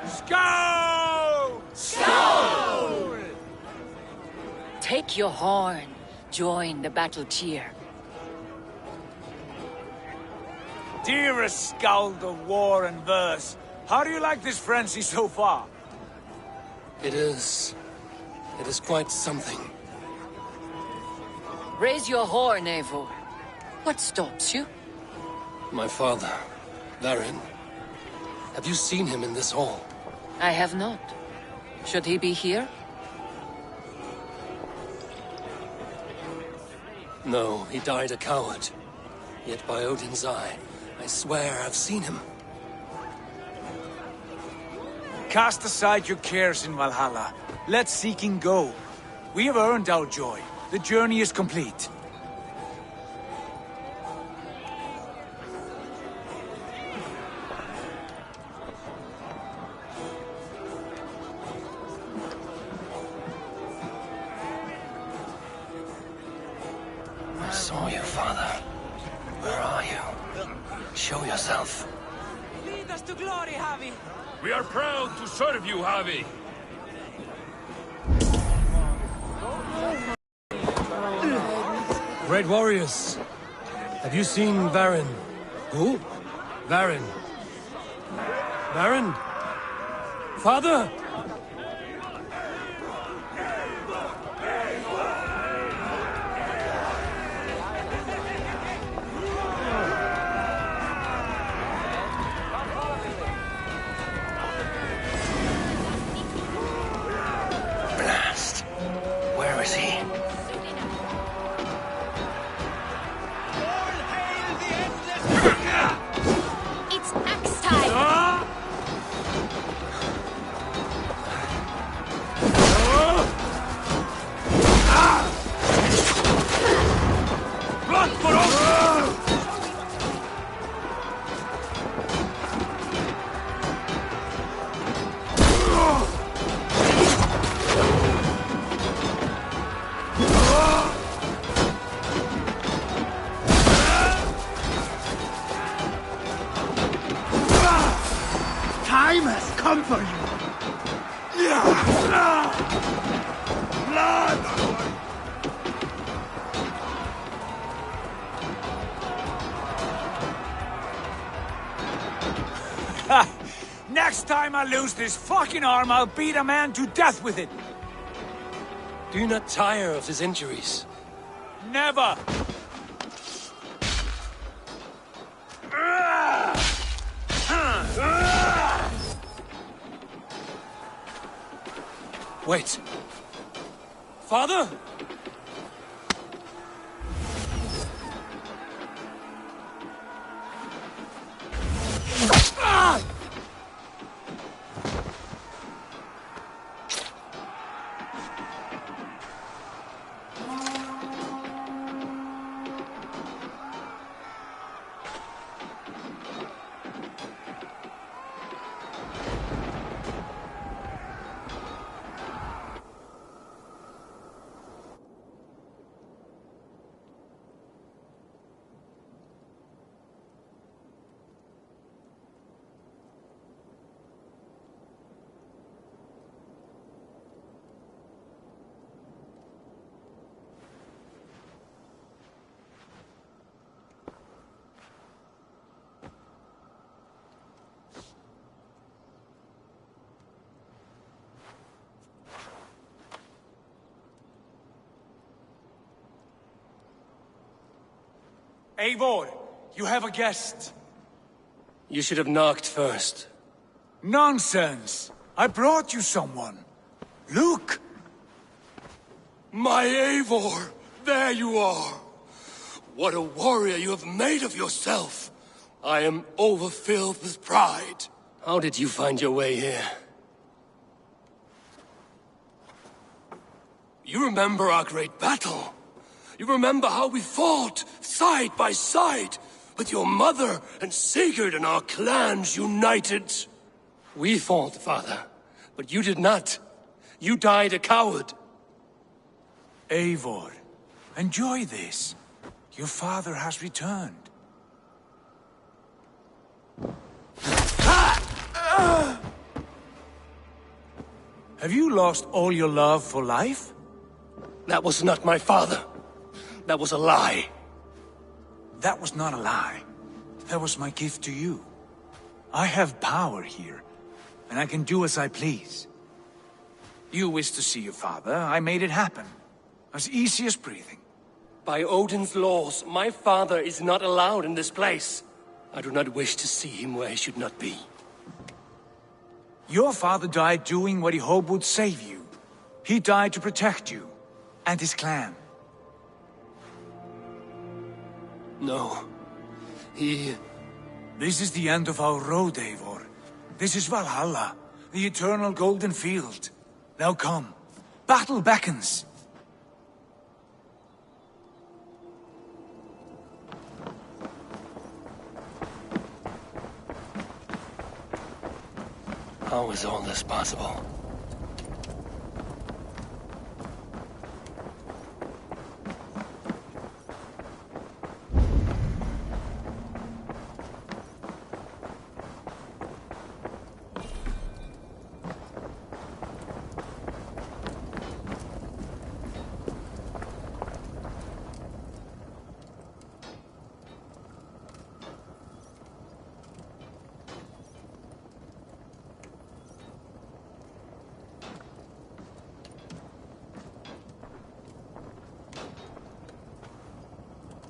Skull! Skull! Take your horn. Join the battle cheer. Dearest Skald of war and verse, how do you like this frenzy so far? It is quite something. Raise your horn, Eivor. What stops you? My father, Varin. Have you seen him in this hall? I have not. Should he be here? No, he died a coward. Yet by Odin's eye, I swear I've seen him. Cast aside your cares in Valhalla. Let seeking go. We have earned our joy. The journey is complete. I saw you, Father. Where are you? Show yourself. Lead us to glory, Javi! We are proud to serve you, Javi. Great warriors. Have you seen Varin? Who? Varin. Varin? Father? Blast. Where is he? It's axe time! Run for us! Time has come for you! Blood! Next time I lose this fucking arm, I'll beat a man to death with it! Do you not tire of his injuries? Never! Wait. Father? Eivor, you have a guest. You should have knocked first. Nonsense! I brought you someone. Look! My Eivor! There you are! What a warrior you have made of yourself! I am overfilled with pride. How did you find your way here? You remember our great battle? You remember how we fought, side by side, with your mother and Sigurd and our clans united? We fought, Father, but you did not. You died a coward. Eivor, enjoy this. Your father has returned. Have you lost all your love for life? That was not my father. That was a lie. That was not a lie. That was my gift to you. I have power here, and I can do as I please. You wished to see your father, I made it happen. As easy as breathing. By Odin's laws, my father is not allowed in this place. I do not wish to see him where he should not be. Your father died doing what he hoped would save you. He died to protect you, and his clan. No. He... This is the end of our road, Eivor. This is Valhalla, the eternal golden field. Now come. Battle beckons. How is all this possible?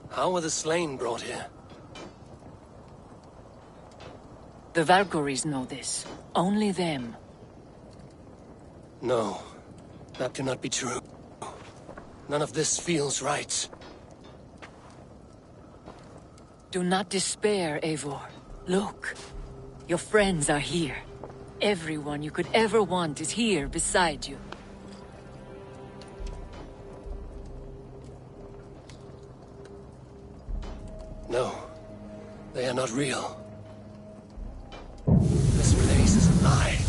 How were the slain brought here? The Valkyries know this. Only them. No, that cannot be true. None of this feels right. Do not despair, Eivor. Look. Your friends are here. Everyone you could ever want is here beside you. No, they are not real. This place is a lie.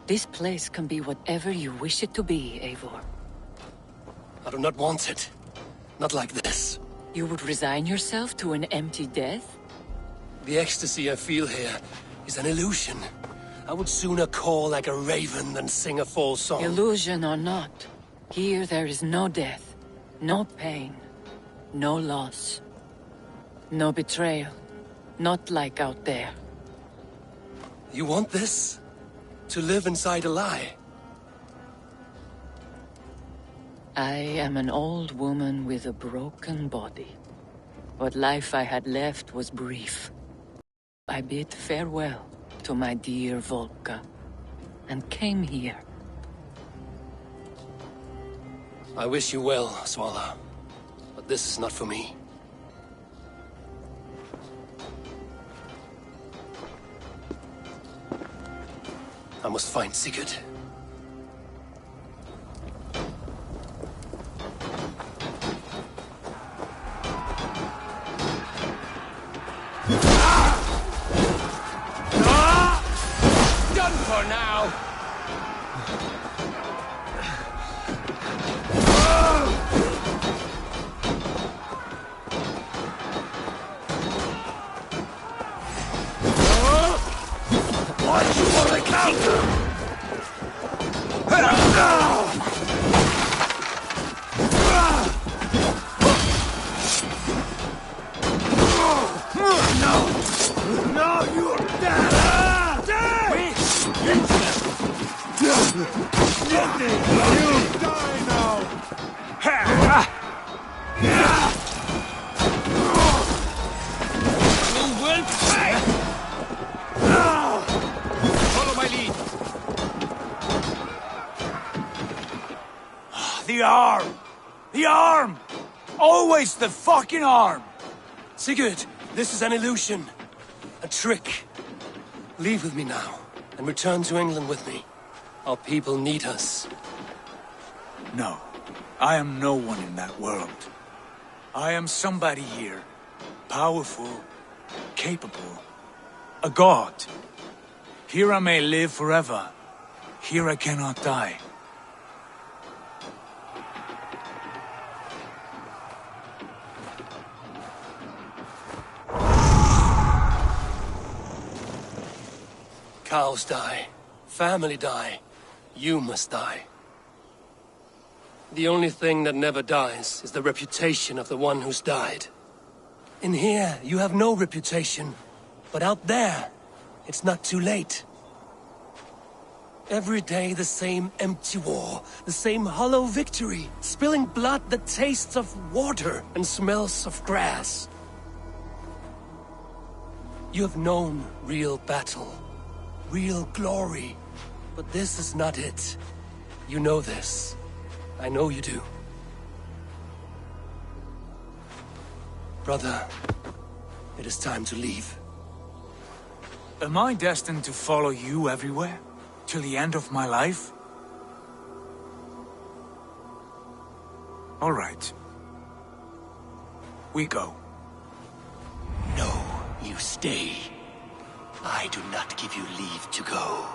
This place can be whatever you wish it to be, Eivor. I do not want it. Not like this. You would resign yourself to an empty death? The ecstasy I feel here is an illusion. I would sooner call like a raven than sing a false song. Illusion or not, here there is no death, no pain, no loss, no betrayal, not like out there. You want this? To live inside a lie? I am an old woman with a broken body. What life I had left was brief. I bid farewell to my dear Volka, and came here. I wish you well, Svala. But this is not for me. I must find Sigurd. Done for now! What you want to counter? No, you're dead! You die now! You will pay! Follow my lead. The arm! The arm! Always the fucking arm! Sigurd, this is an illusion. A trick. Leave with me now, and return to England with me. Our people need us. No, I am no one in that world. I am somebody here. Powerful, capable, a god. Here I may live forever. Here I cannot die. Cows die. Family die. You must die. The only thing that never dies is the reputation of the one who's died. In here, you have no reputation. But out there, it's not too late. Every day the same empty war, the same hollow victory, spilling blood that tastes of water and smells of grass. You have known real battle, real glory, but this is not it. You know this. I know you do. Brother, it is time to leave. Am I destined to follow you everywhere? Till the end of my life? All right. We go. No, you stay. I do not give you leave to go.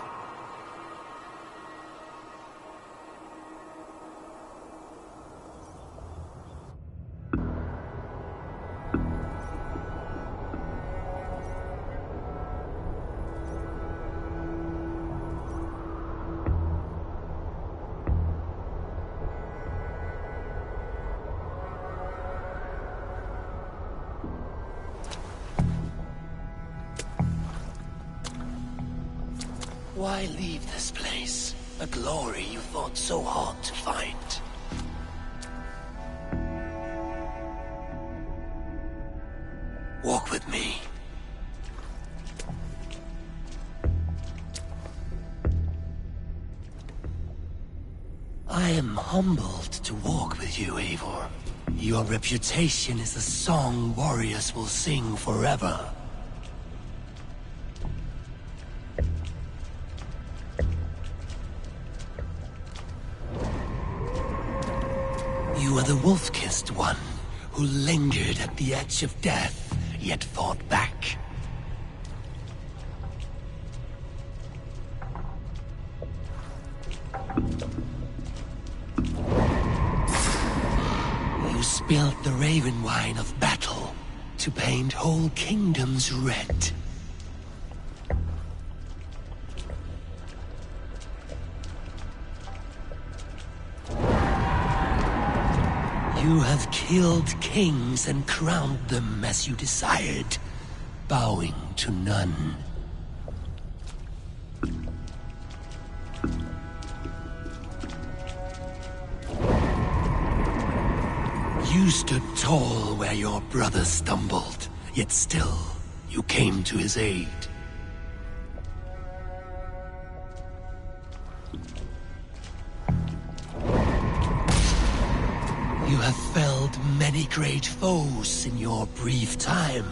Why leave this place? A glory you fought so hard to find. Walk with me. I am humbled to walk with you, Eivor. Your reputation is a song warriors will sing forever. You are the wolf-kissed one, who lingered at the edge of death, yet fought back. You spilled the raven wine of battle to paint whole kingdoms red. You have killed kings and crowned them as you desired, bowing to none. You stood tall where your brother stumbled, yet still you came to his aid. You have felled many great foes in your brief time.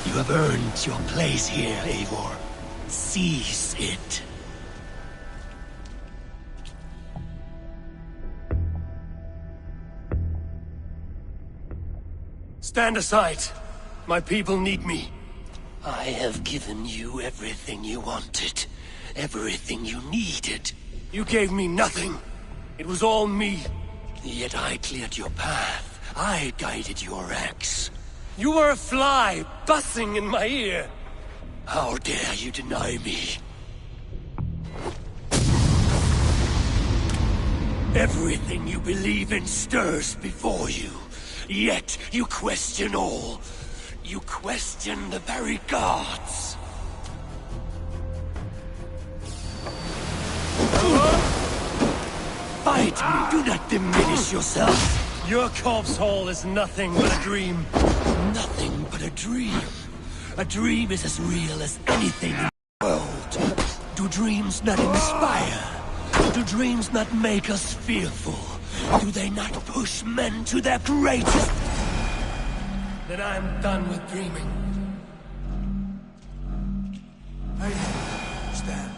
You have earned your place here, Eivor. Seize it. Stand aside. My people need me. I have given you everything you wanted. Everything you needed. You gave me nothing. It was all me. Yet I cleared your path. I guided your axe. You were a fly, buzzing in my ear. How dare you deny me? Everything you believe in stirs before you. Yet you question all. You question the very gods. Fight me! Do not diminish yourself! Your corpse hole is nothing but a dream. Nothing but a dream. A dream is as real as anything in the world. Do dreams not inspire? Do dreams not make us fearful? Do they not push men to their greatest? Then I'm done with dreaming. I stand.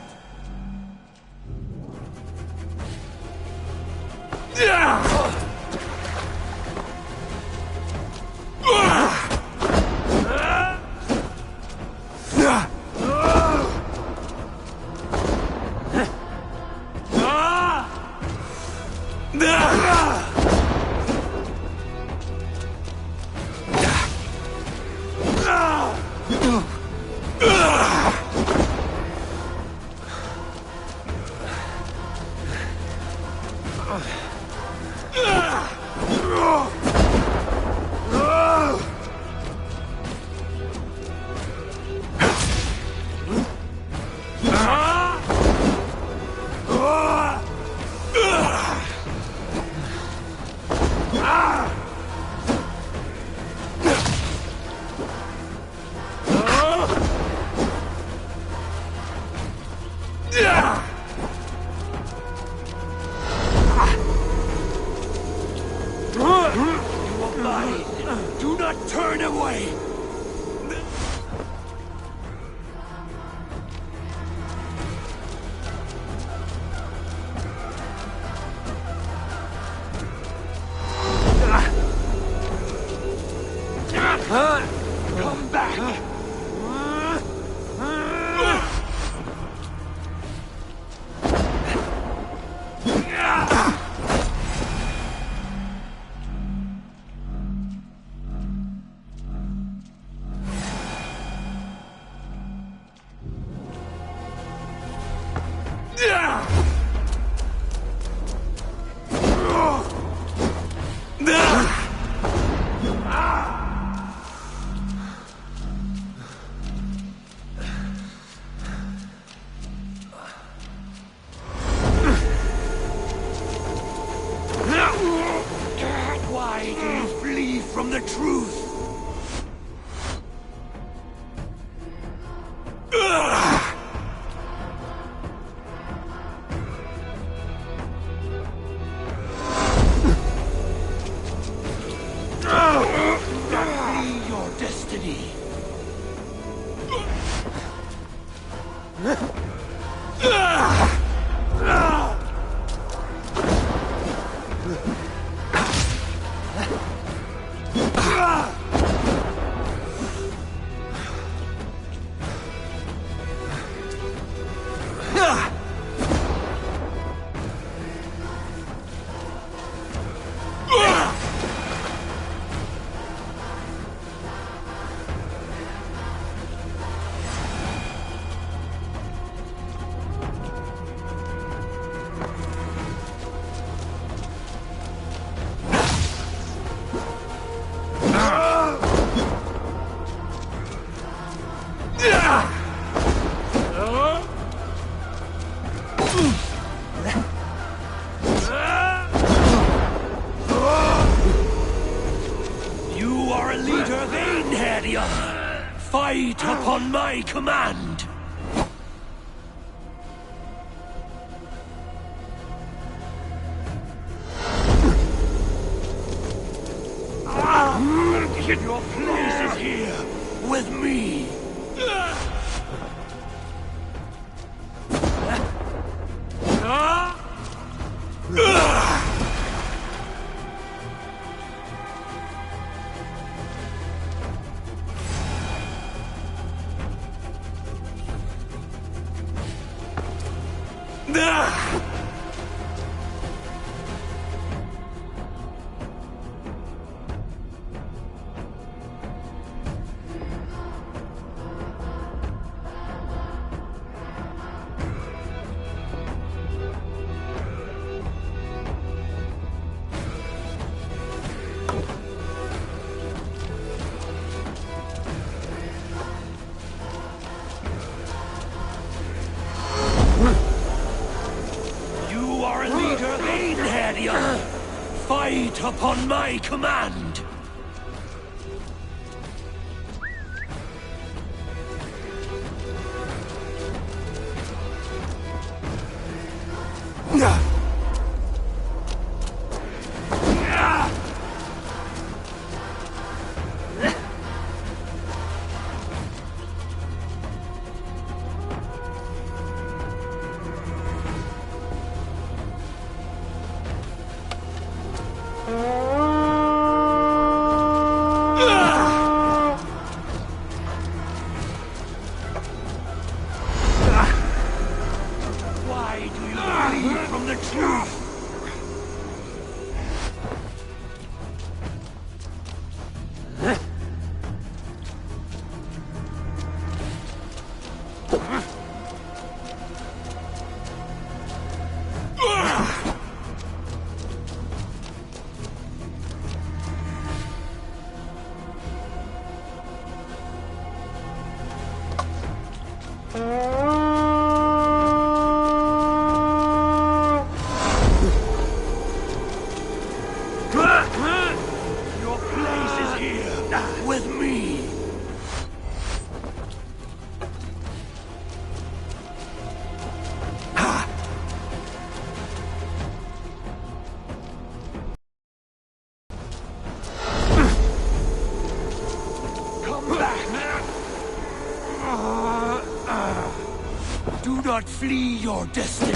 Do not turn away! Come back! Why do you flee from the truth? Be your destiny. You are a leader, Vainheria. Fight upon my command. Your place is here with me. You are a leader, Vainheria. Fight upon my command. Why do you flee from the truth? With me. Come back. Do not flee your destiny.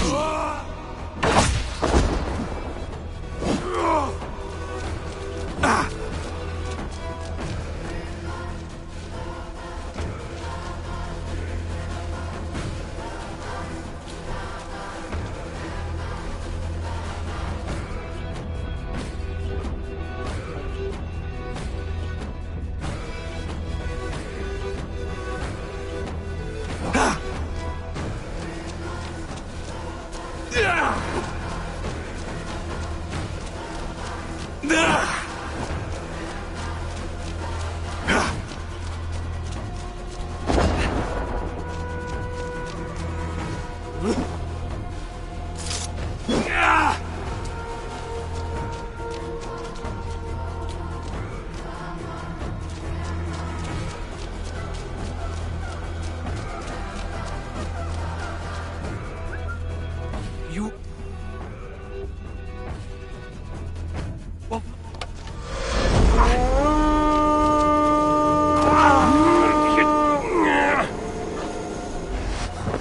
You... Well...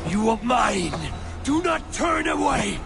You are mine! Do not turn away!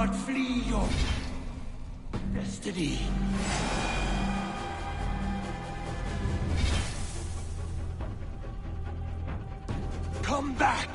not flee your destiny. Come back!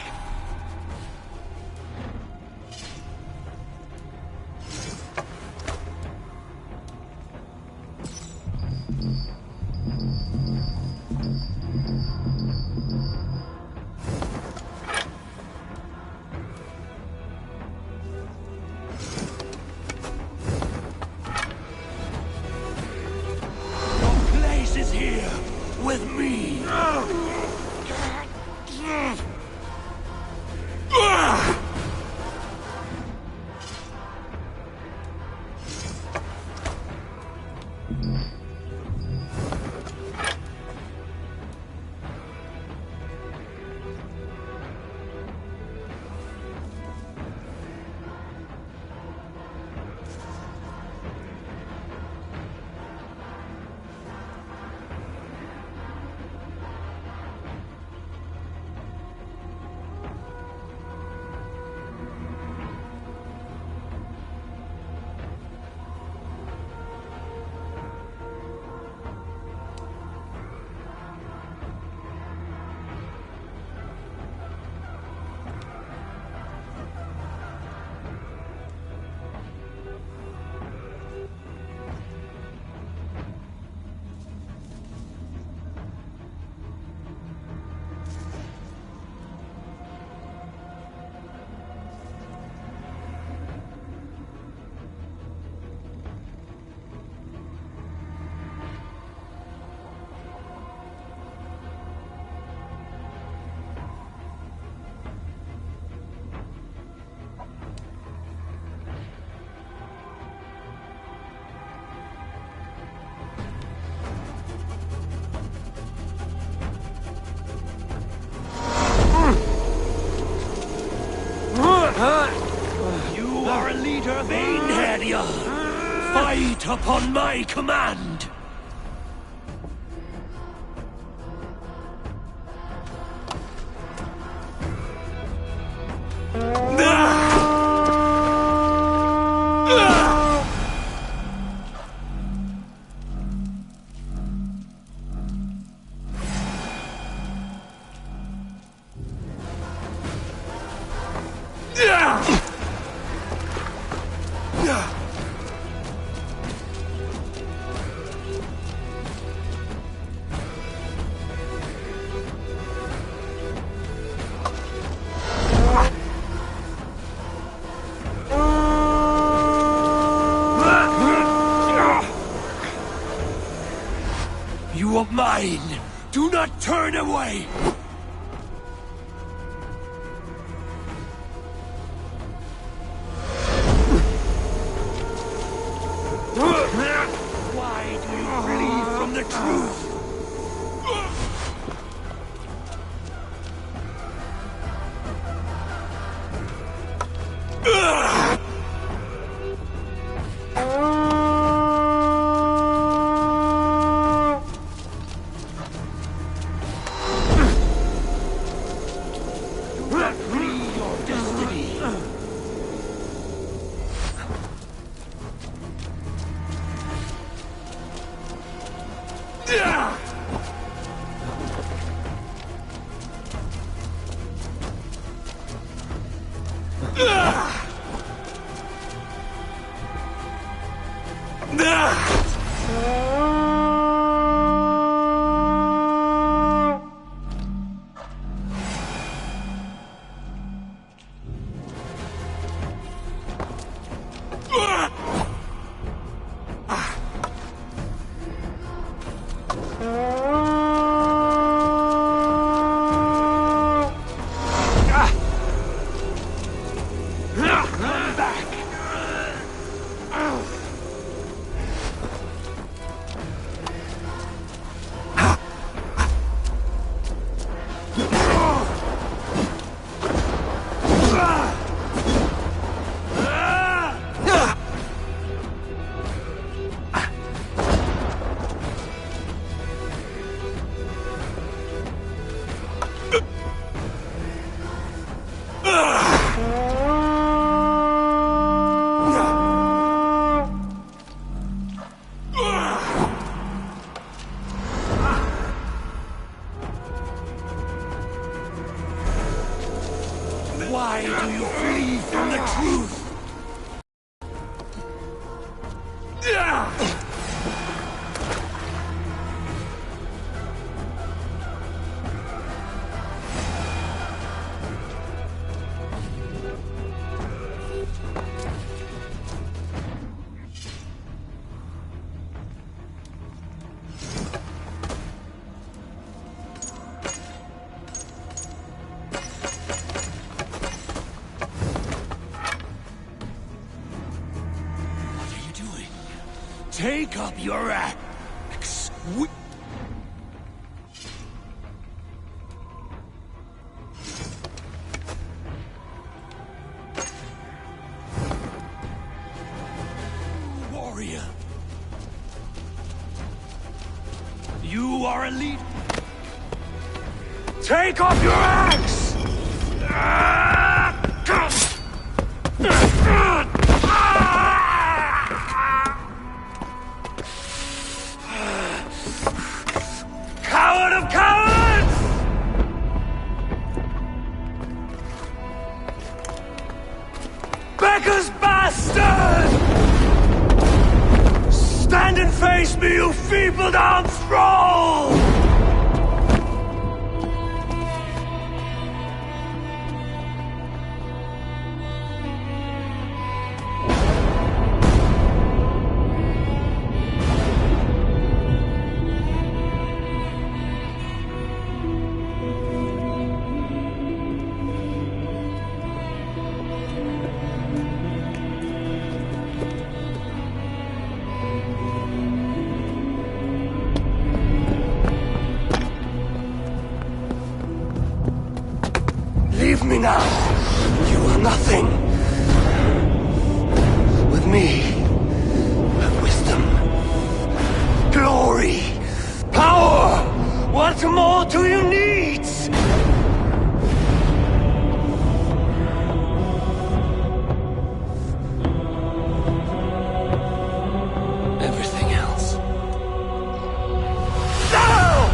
You are a leader, Banehead, you. Fight upon my command! You are mine! Do not turn away! Why do you flee from the truth? Why do you flee from the truth? Take up your axe. Warrior. You are a leader. Take up your axe! Coward of cowards! Becker's bastard! Stand and face me, you feeble-down thrall! Leave me now. You are nothing. With me, have wisdom, glory, power. What more do you need? Everything else. No!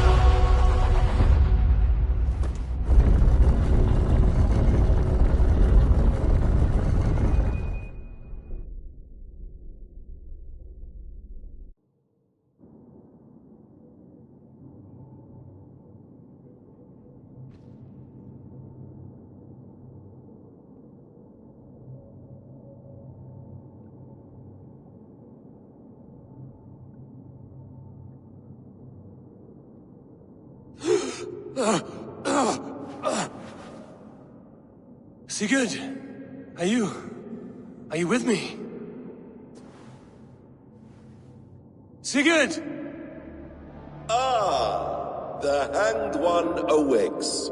Sigurd, are you with me? Sigurd! Ah, the Hanged One awakes.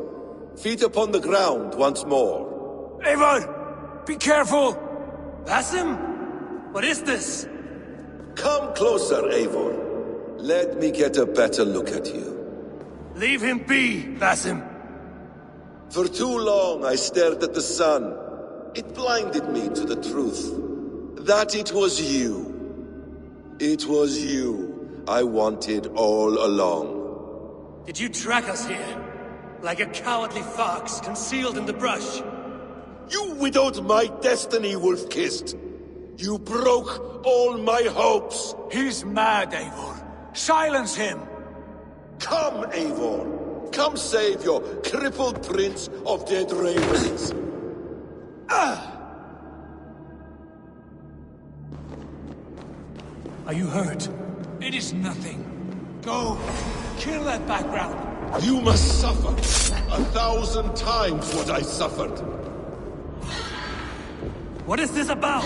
Feet upon the ground once more. Eivor! Be careful! Basim? What is this? Come closer, Eivor. Let me get a better look at you. Leave him be, Basim. For too long I stared at the sun. It blinded me to the truth. That it was you. It was you I wanted all along. Did you track us here? Like a cowardly fox concealed in the brush? You widowed my destiny, wolf-kissed. You broke all my hopes. He's mad, Eivor. Silence him! Come, Eivor. Come save your crippled prince of dead ravens. Are you hurt? It is nothing. Go! Kill that background! You must suffer 1,000 times what I suffered. What is this about?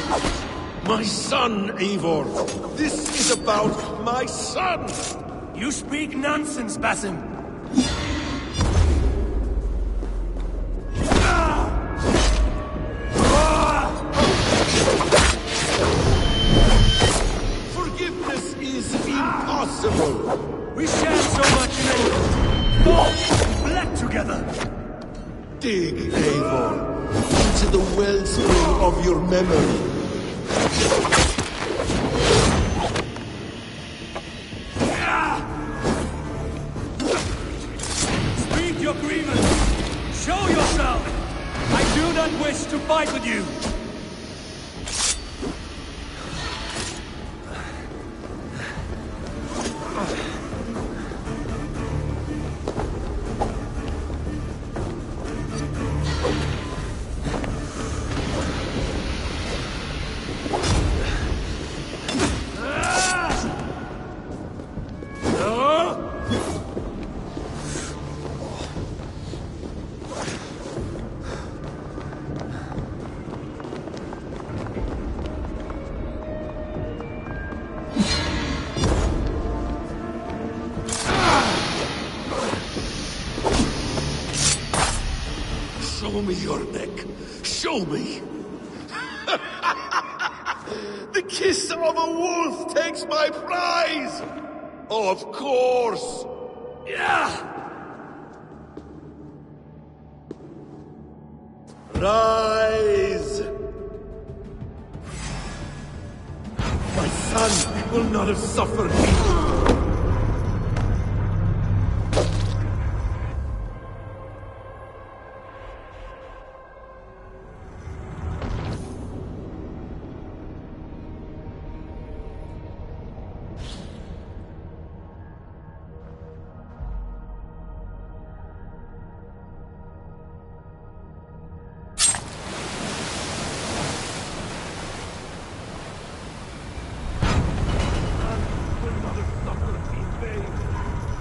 My son, Eivor. This is about my son! You speak nonsense, Basim. Forgiveness is impossible. We shared so much in it. Fought, bled together. Dig, Eivor, into the wellspring of your memory. Speak your grievance. Show yourself. I do not wish to fight with you. Show me your neck. Show me. The kiss of a wolf takes my prize. Of course. Yeah! Rise. My son will not have suffered me.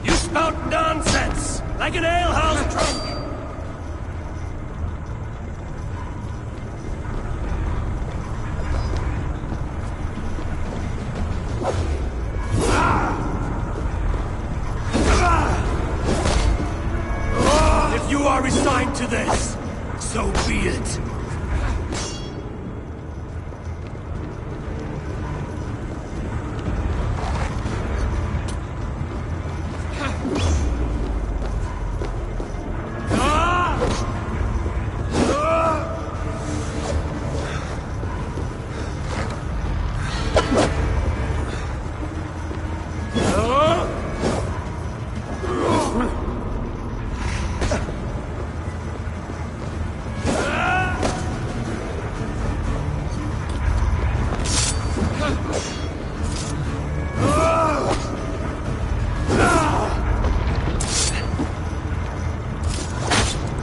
You spout nonsense! Like an alehouse drunk! If you are resigned to this, so be it.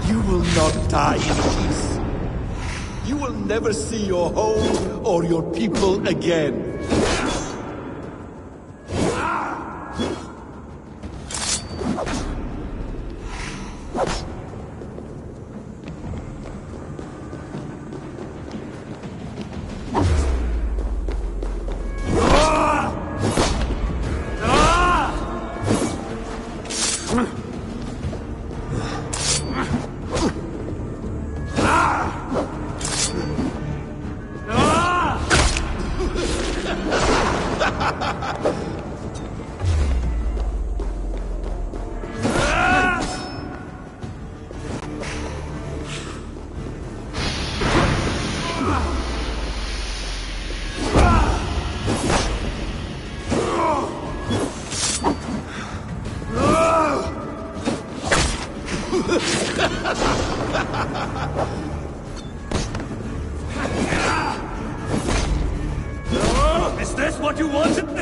You will not die in peace. You will never see your home or your people again. Is this what you wanted?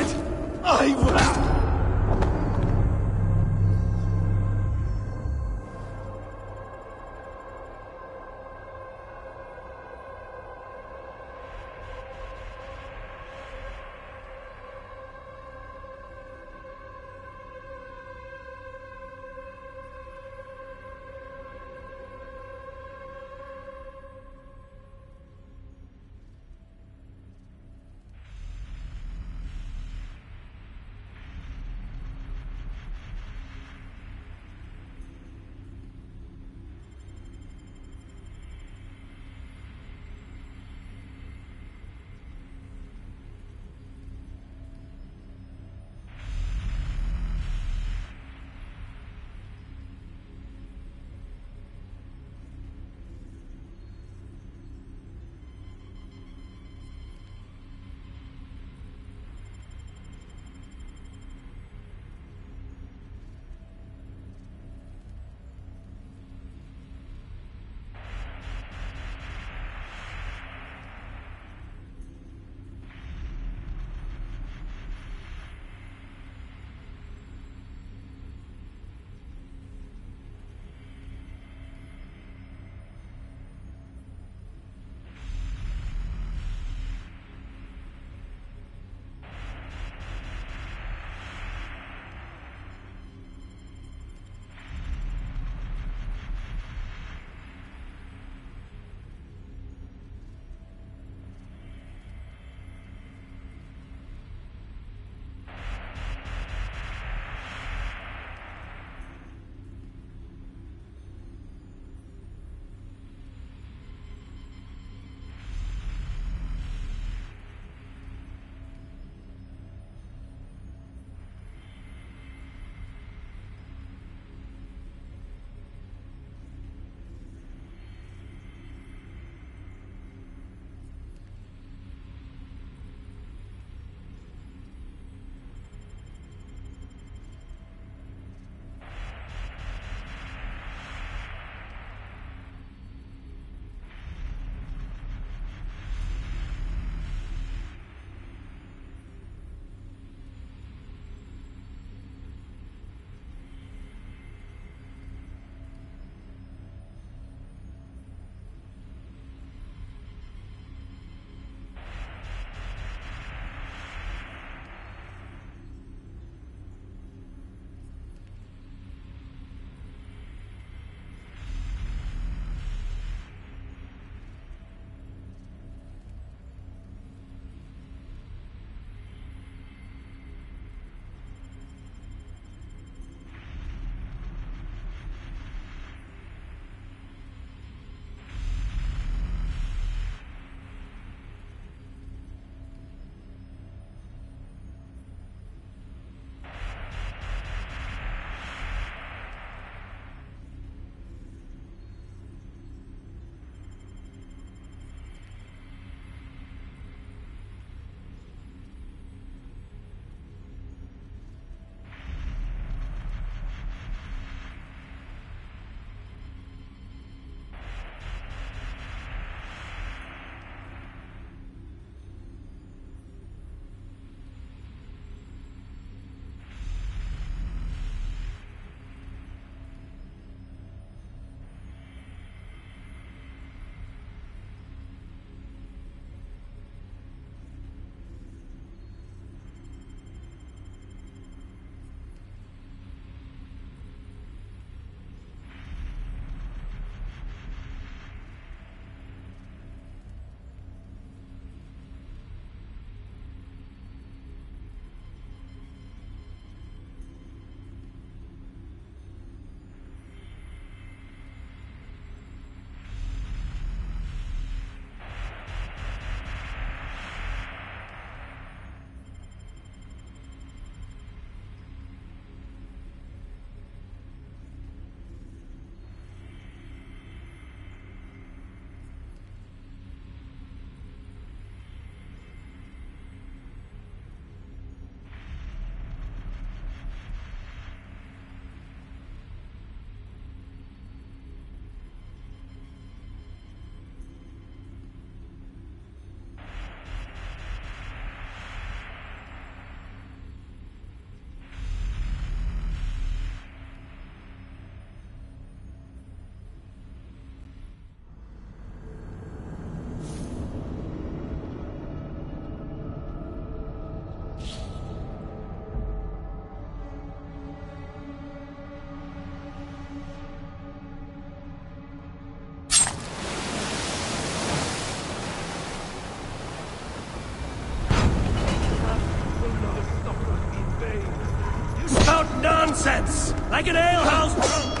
Like an alehouse drunk!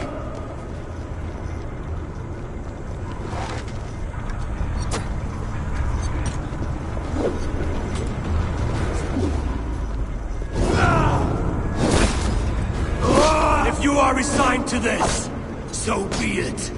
If you are resigned to this, so be it.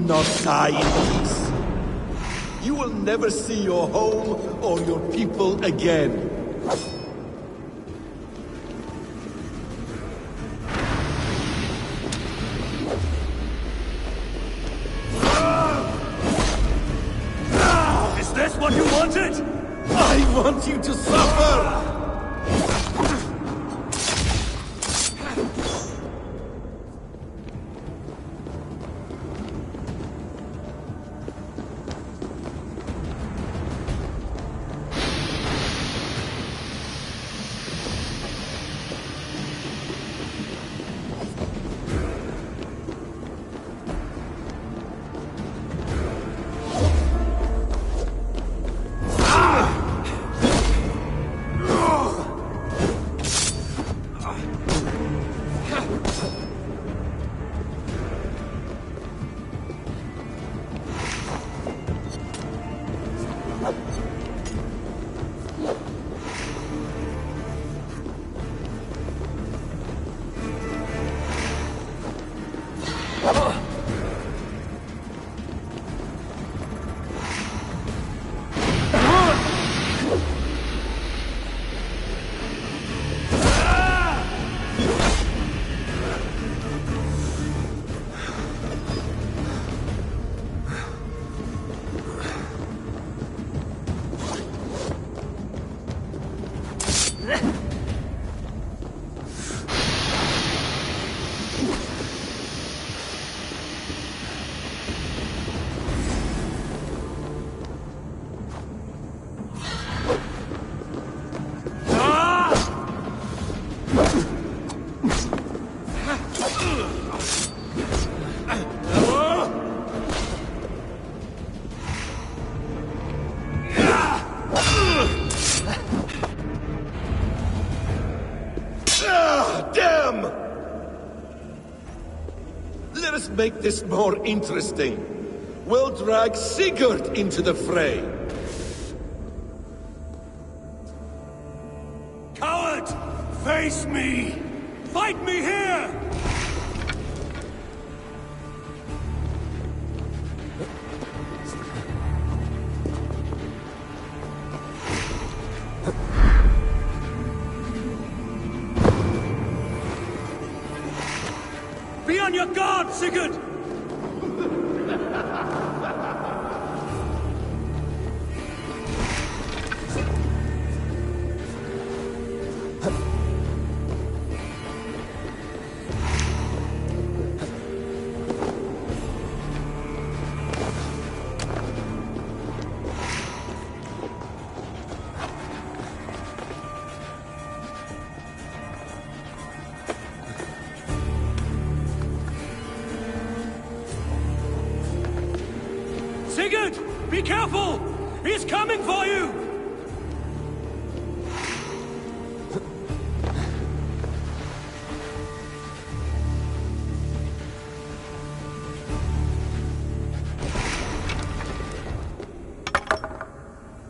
Not die in peace. You will never see your home or your people again. Is this what you wanted? I want you to suffer! make this more interesting. We'll drag Sigurd into the fray. Coward! Face me! Fight me here! Be on your guard, Sigurd! Sigurd! Be careful! He's coming for you!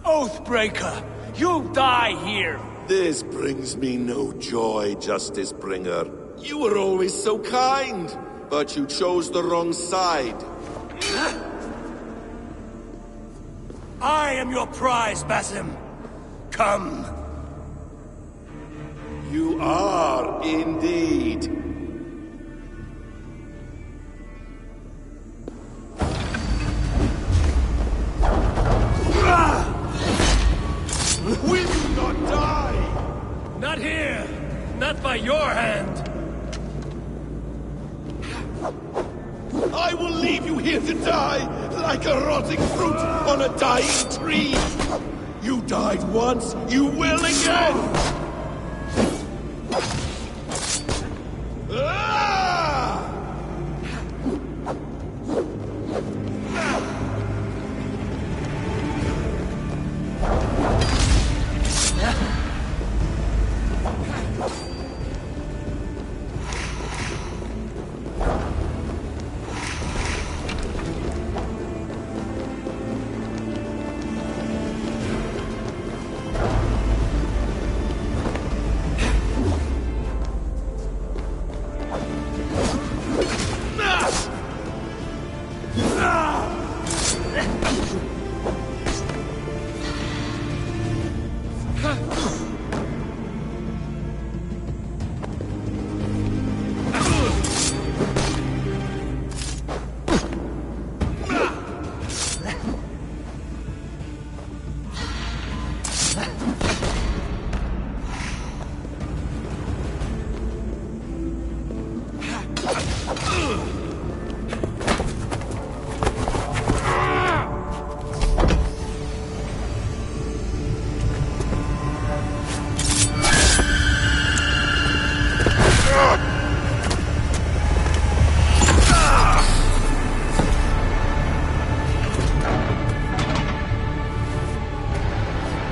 Oathbreaker! You'll die here! This brings me no joy, Justice Bringer. You were always so kind, but you chose the wrong side. I am your prize, Basim. Come. You are indeed. Will you not die? Not here! Not by your hand! I will leave you here to die, like a rotting fruit on a dying tree. You died once, you will again! Ah!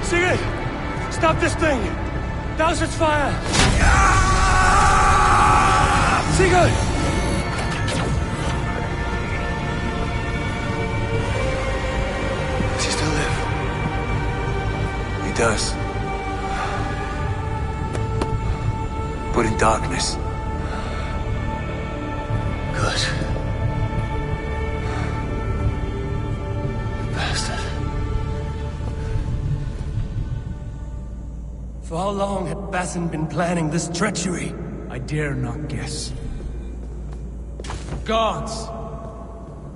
Sigurd! Stop this thing! Douse its fire! Sigurd! Does he still live? He does. But in darkness. Good. Bastard. For how long had Basim been planning this treachery? I dare not guess. Gods!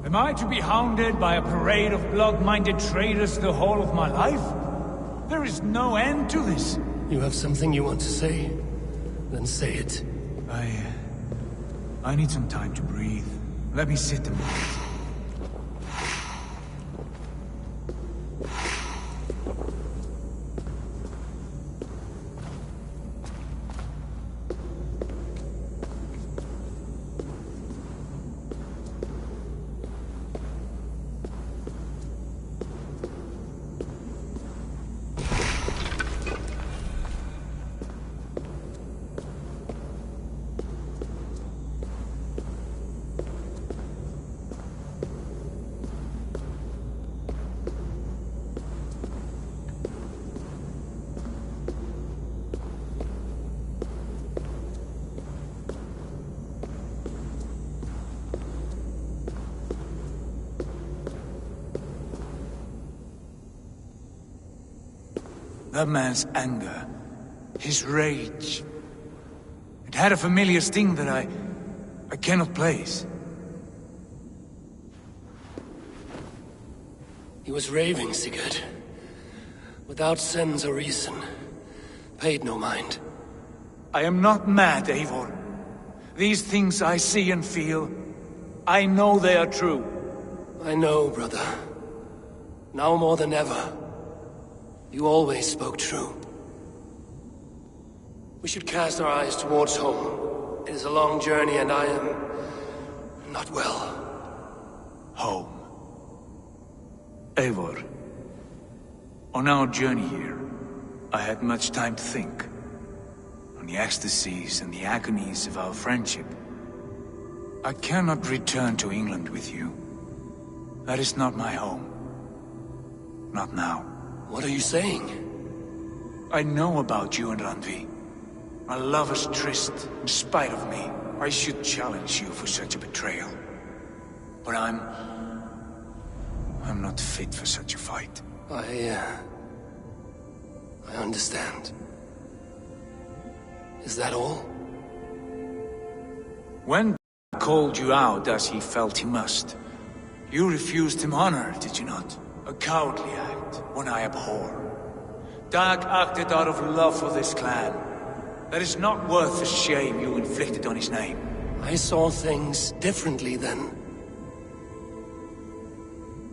Am I to be hounded by a parade of blood-minded traitors the whole of my life? There is no end to this. You have something you want to say? Then say it. I need some time to breathe. Let me sit a moment. That man's anger, his rage. It had a familiar sting that I cannot place. He was raving, Sigurd. Without sense or reason. Paid no mind. I am not mad, Eivor. These things I see and feel, I know they are true. I know, brother. Now more than ever. You always spoke true. We should cast our eyes towards home. It is a long journey and I am... not well. Home. Eivor. On our journey here, I had much time to think. On the ecstasies and the agonies of our friendship. I cannot return to England with you. That is not my home. Not now. What are you saying? I know about you and Randvi. A lover's tryst, in spite of me. I should challenge you for such a betrayal. But I'm not fit for such a fight. I understand. Is that all? When called you out as he felt he must, you refused him honor, did you not? A cowardly act, one I abhor. Dag acted out of love for this clan. That is not worth the shame you inflicted on his name. I saw things differently then.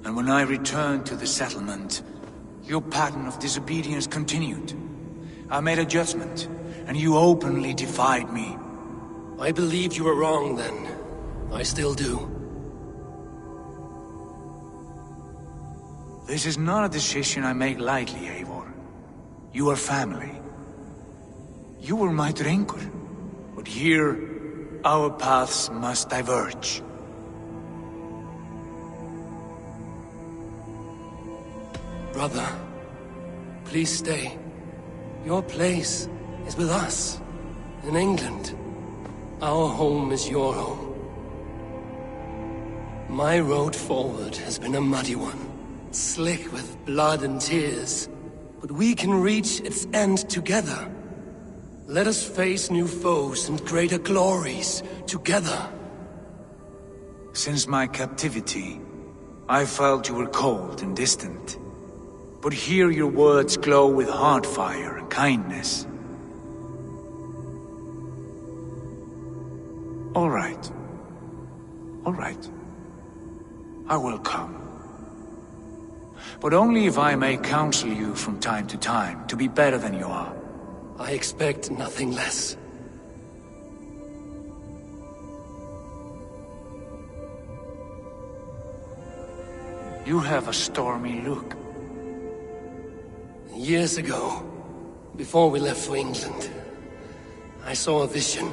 And when I returned to the settlement, your pattern of disobedience continued. I made a judgment, and you openly defied me. I believed you were wrong then. I still do. This is not a decision I make lightly, Eivor. You are family. You were my drinker. But here, our paths must diverge. Brother, please stay. Your place is with us, in England. Our home is your home. My road forward has been a muddy one, slick with blood and tears. But we can reach its end together. Let us face new foes and greater glories together. Since my captivity, I felt you were cold and distant. But here your words glow with heart fire and kindness. All right. All right. I will come. But only if I may counsel you from time to time to be better than you are. I expect nothing less. You have a stormy look. Years ago, before we left for England, I saw a vision.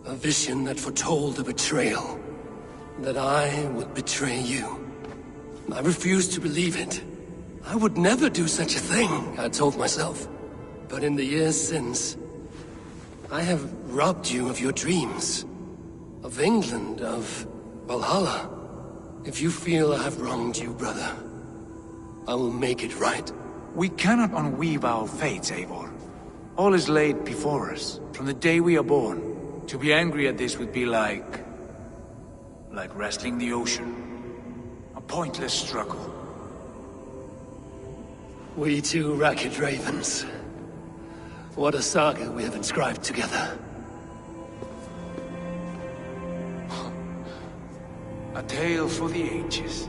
A vision that foretold a betrayal. That I would betray you. I refused to believe it. I would never do such a thing, I told myself. But in the years since, I have robbed you of your dreams. Of England, of Valhalla. If you feel I have wronged you, brother, I will make it right. We cannot unweave our fates, Eivor. All is laid before us, from the day we are born. To be angry at this would be like wrestling the ocean. A pointless struggle. We two ragged ravens. What a saga we have inscribed together. A tale for the ages.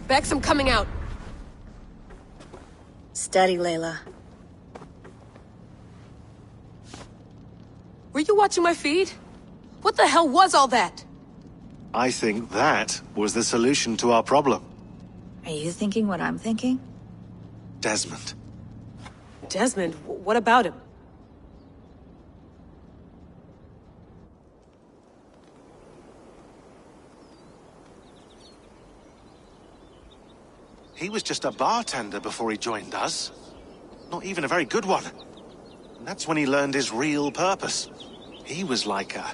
Bex, I'm coming out. Steady, Layla. Were you watching my feed? What the hell was all that? I think that was the solution to our problem. Are you thinking what I'm thinking? Desmond. Desmond? What about him? He was just a bartender before he joined us. Not even a very good one. And that's when he learned his real purpose. He was like a...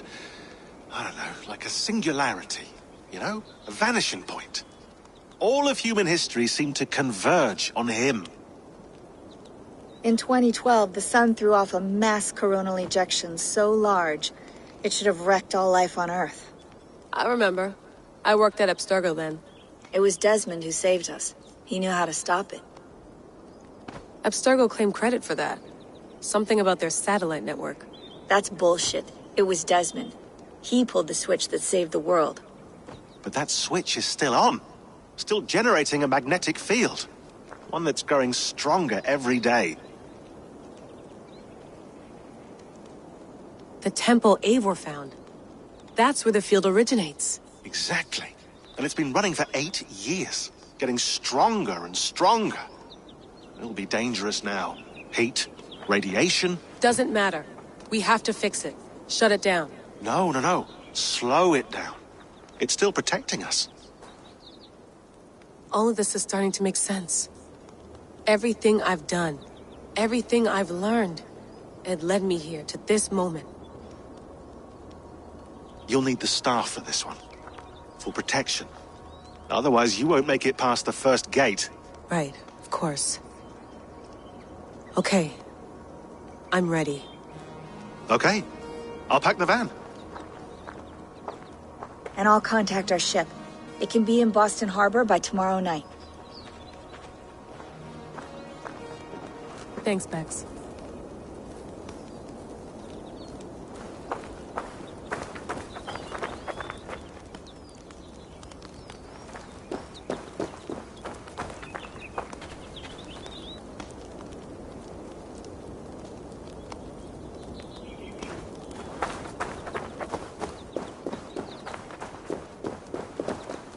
I don't know, like a singularity, you know? A vanishing point. All of human history seemed to converge on him. In 2012, the sun threw off a mass coronal ejection so large, it should have wrecked all life on Earth. I remember. I worked at Abstergo then. It was Desmond who saved us. He knew how to stop it. Abstergo claimed credit for that. Something about their satellite network. That's bullshit. It was Desmond. He pulled the switch that saved the world. But that switch is still on. Still generating a magnetic field. One that's growing stronger every day. The temple Eivor found. That's where the field originates. Exactly. And it's been running for 8 years. Getting stronger and stronger. It'll be dangerous now. Heat, radiation. Doesn't matter. We have to fix it. Shut it down. No. Slow it down. It's still protecting us. All of this is starting to make sense. Everything I've done, everything I've learned, it led me here to this moment. You'll need the staff for this one. For protection. Otherwise, you won't make it past the first gate. Right, of course. Okay. I'm ready. Okay. I'll pack the van. And I'll contact our ship. It can be in Boston Harbor by tomorrow night. Thanks, Bex.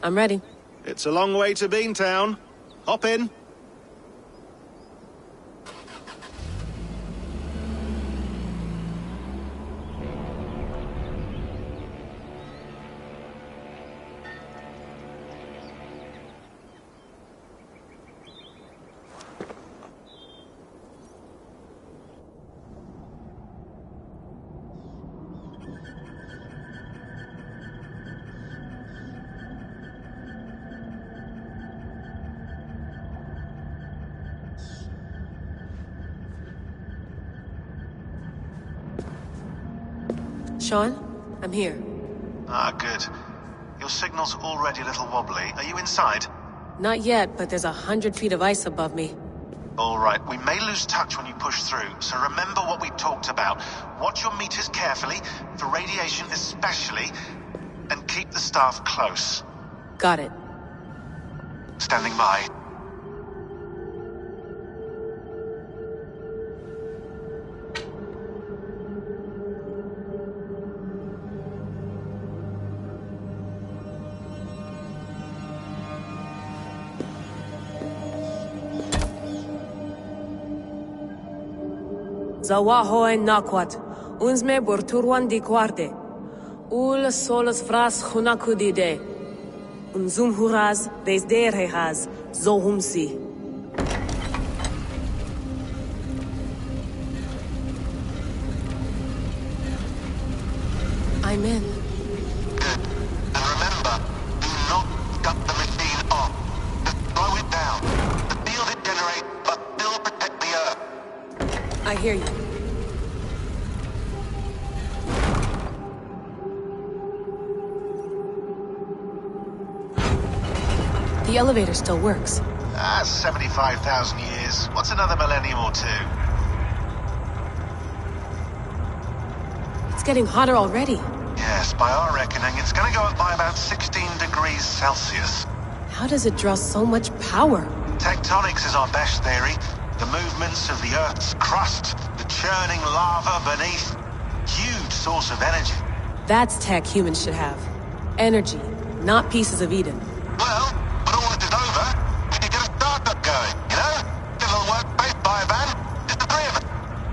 I'm ready. It's a long way to Beantown. Hop in. Sean, I'm here. Ah, good. Your signal's already a little wobbly. Are you inside? Not yet, but there's 100 feet of ice above me. All right, we may lose touch when you push through, so remember what we talked about. Watch your meters carefully, for radiation especially, and keep the staff close. Got it. Standing by. Zawaho en nakwat, unsme burturwan di guarde. Ul solos fras hunakudide. Unzum huraz, desderehaz, zohumsi. I'm in. Good. And remember, do not cut the machine off. Just slow it down. The field it generates, but still protect the Earth. I hear you. The elevator still works. 75,000 years. What's another millennium or two? It's getting hotter already. Yes, by our reckoning, it's gonna go up by about 16 degrees Celsius. How does it draw so much power? Tectonics is our best theory. The movements of the Earth's crust, the churning lava beneath. Huge source of energy. That's tech humans should have. Energy, not pieces of Eden. Well, when all this is over, we can get a startup going, you know? Get a little workspace, buy a van, just the three of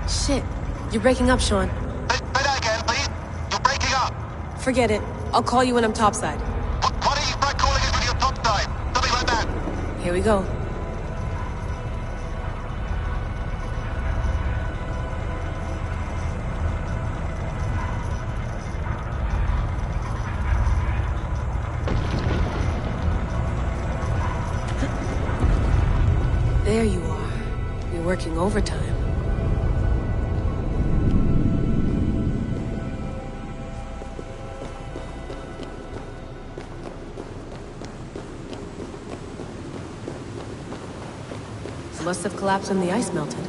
us. Shit, you're breaking up, Sean. Say that again, please. You're breaking up. Forget it. I'll call you when I'm topside. Why don't you try calling us when you're topside? Something like that. Here we go. There you are. You're working overtime. Must have collapsed when the ice melted.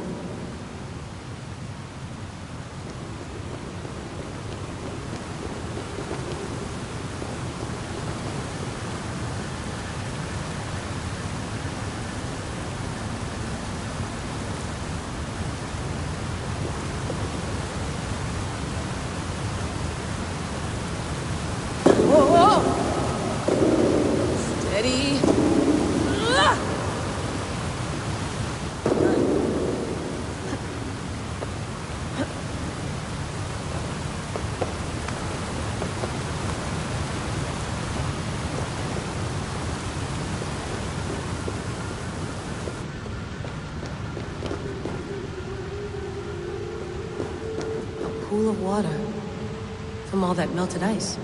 Whoa! Steady. Pool of water from all that melted ice.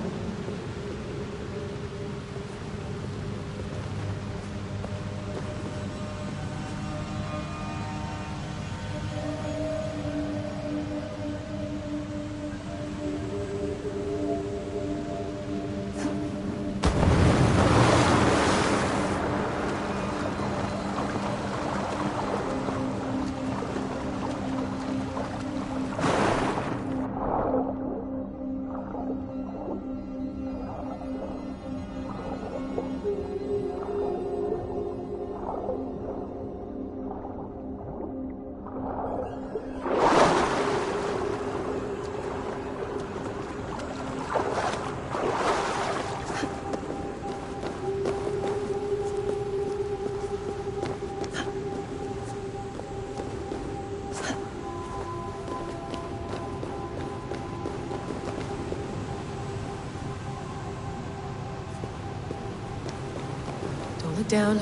Don't look down.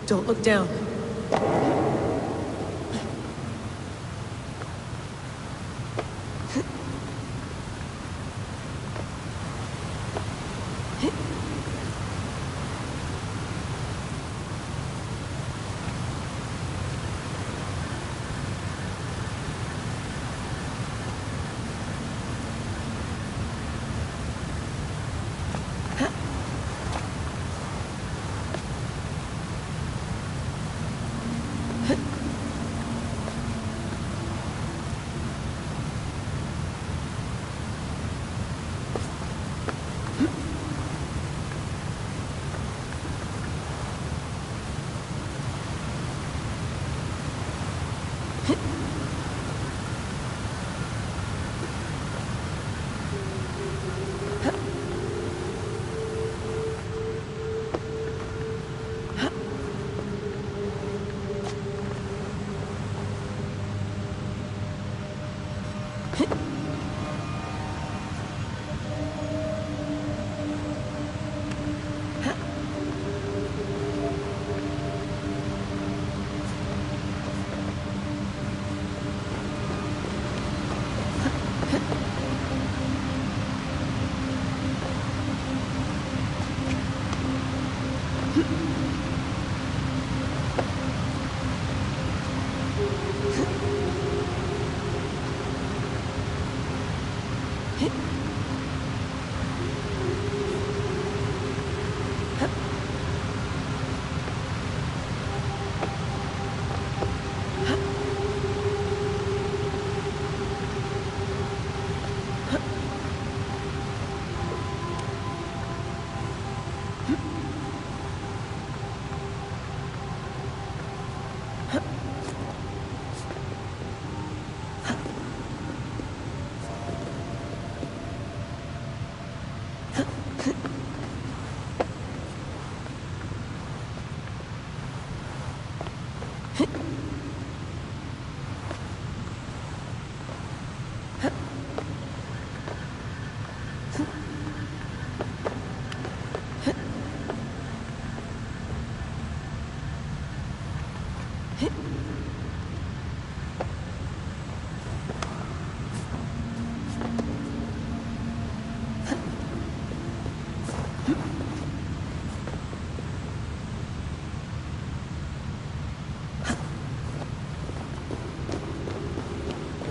Don't look down.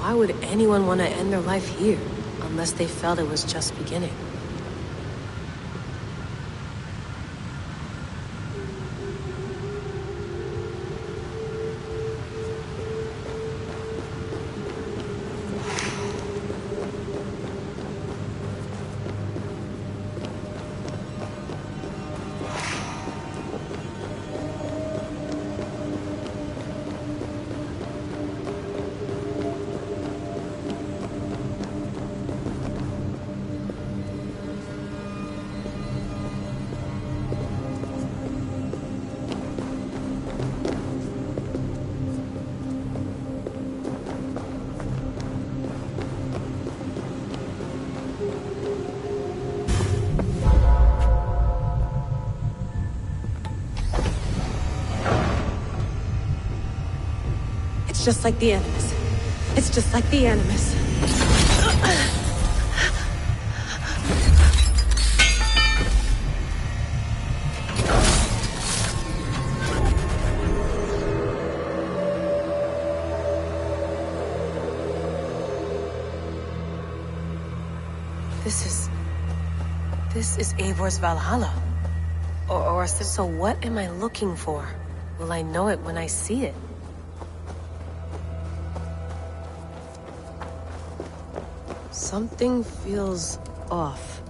Why would anyone want to end their life here? Unless they felt it was just beginning. Just like the Animus. It's just like the Animus. This is Eivor's Valhalla. Or is this... So what am I looking for? Will I know it when I see it? Something feels off.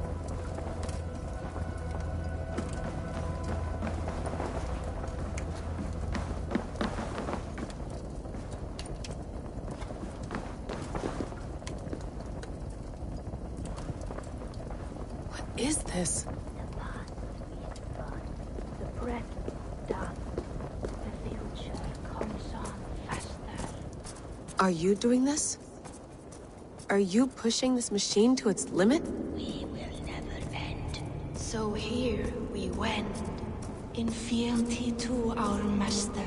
What is this? The breath done. The future comes on faster. Are you doing this? Are you pushing this machine to its limit? We will never end. So here we wend, in fealty to our master.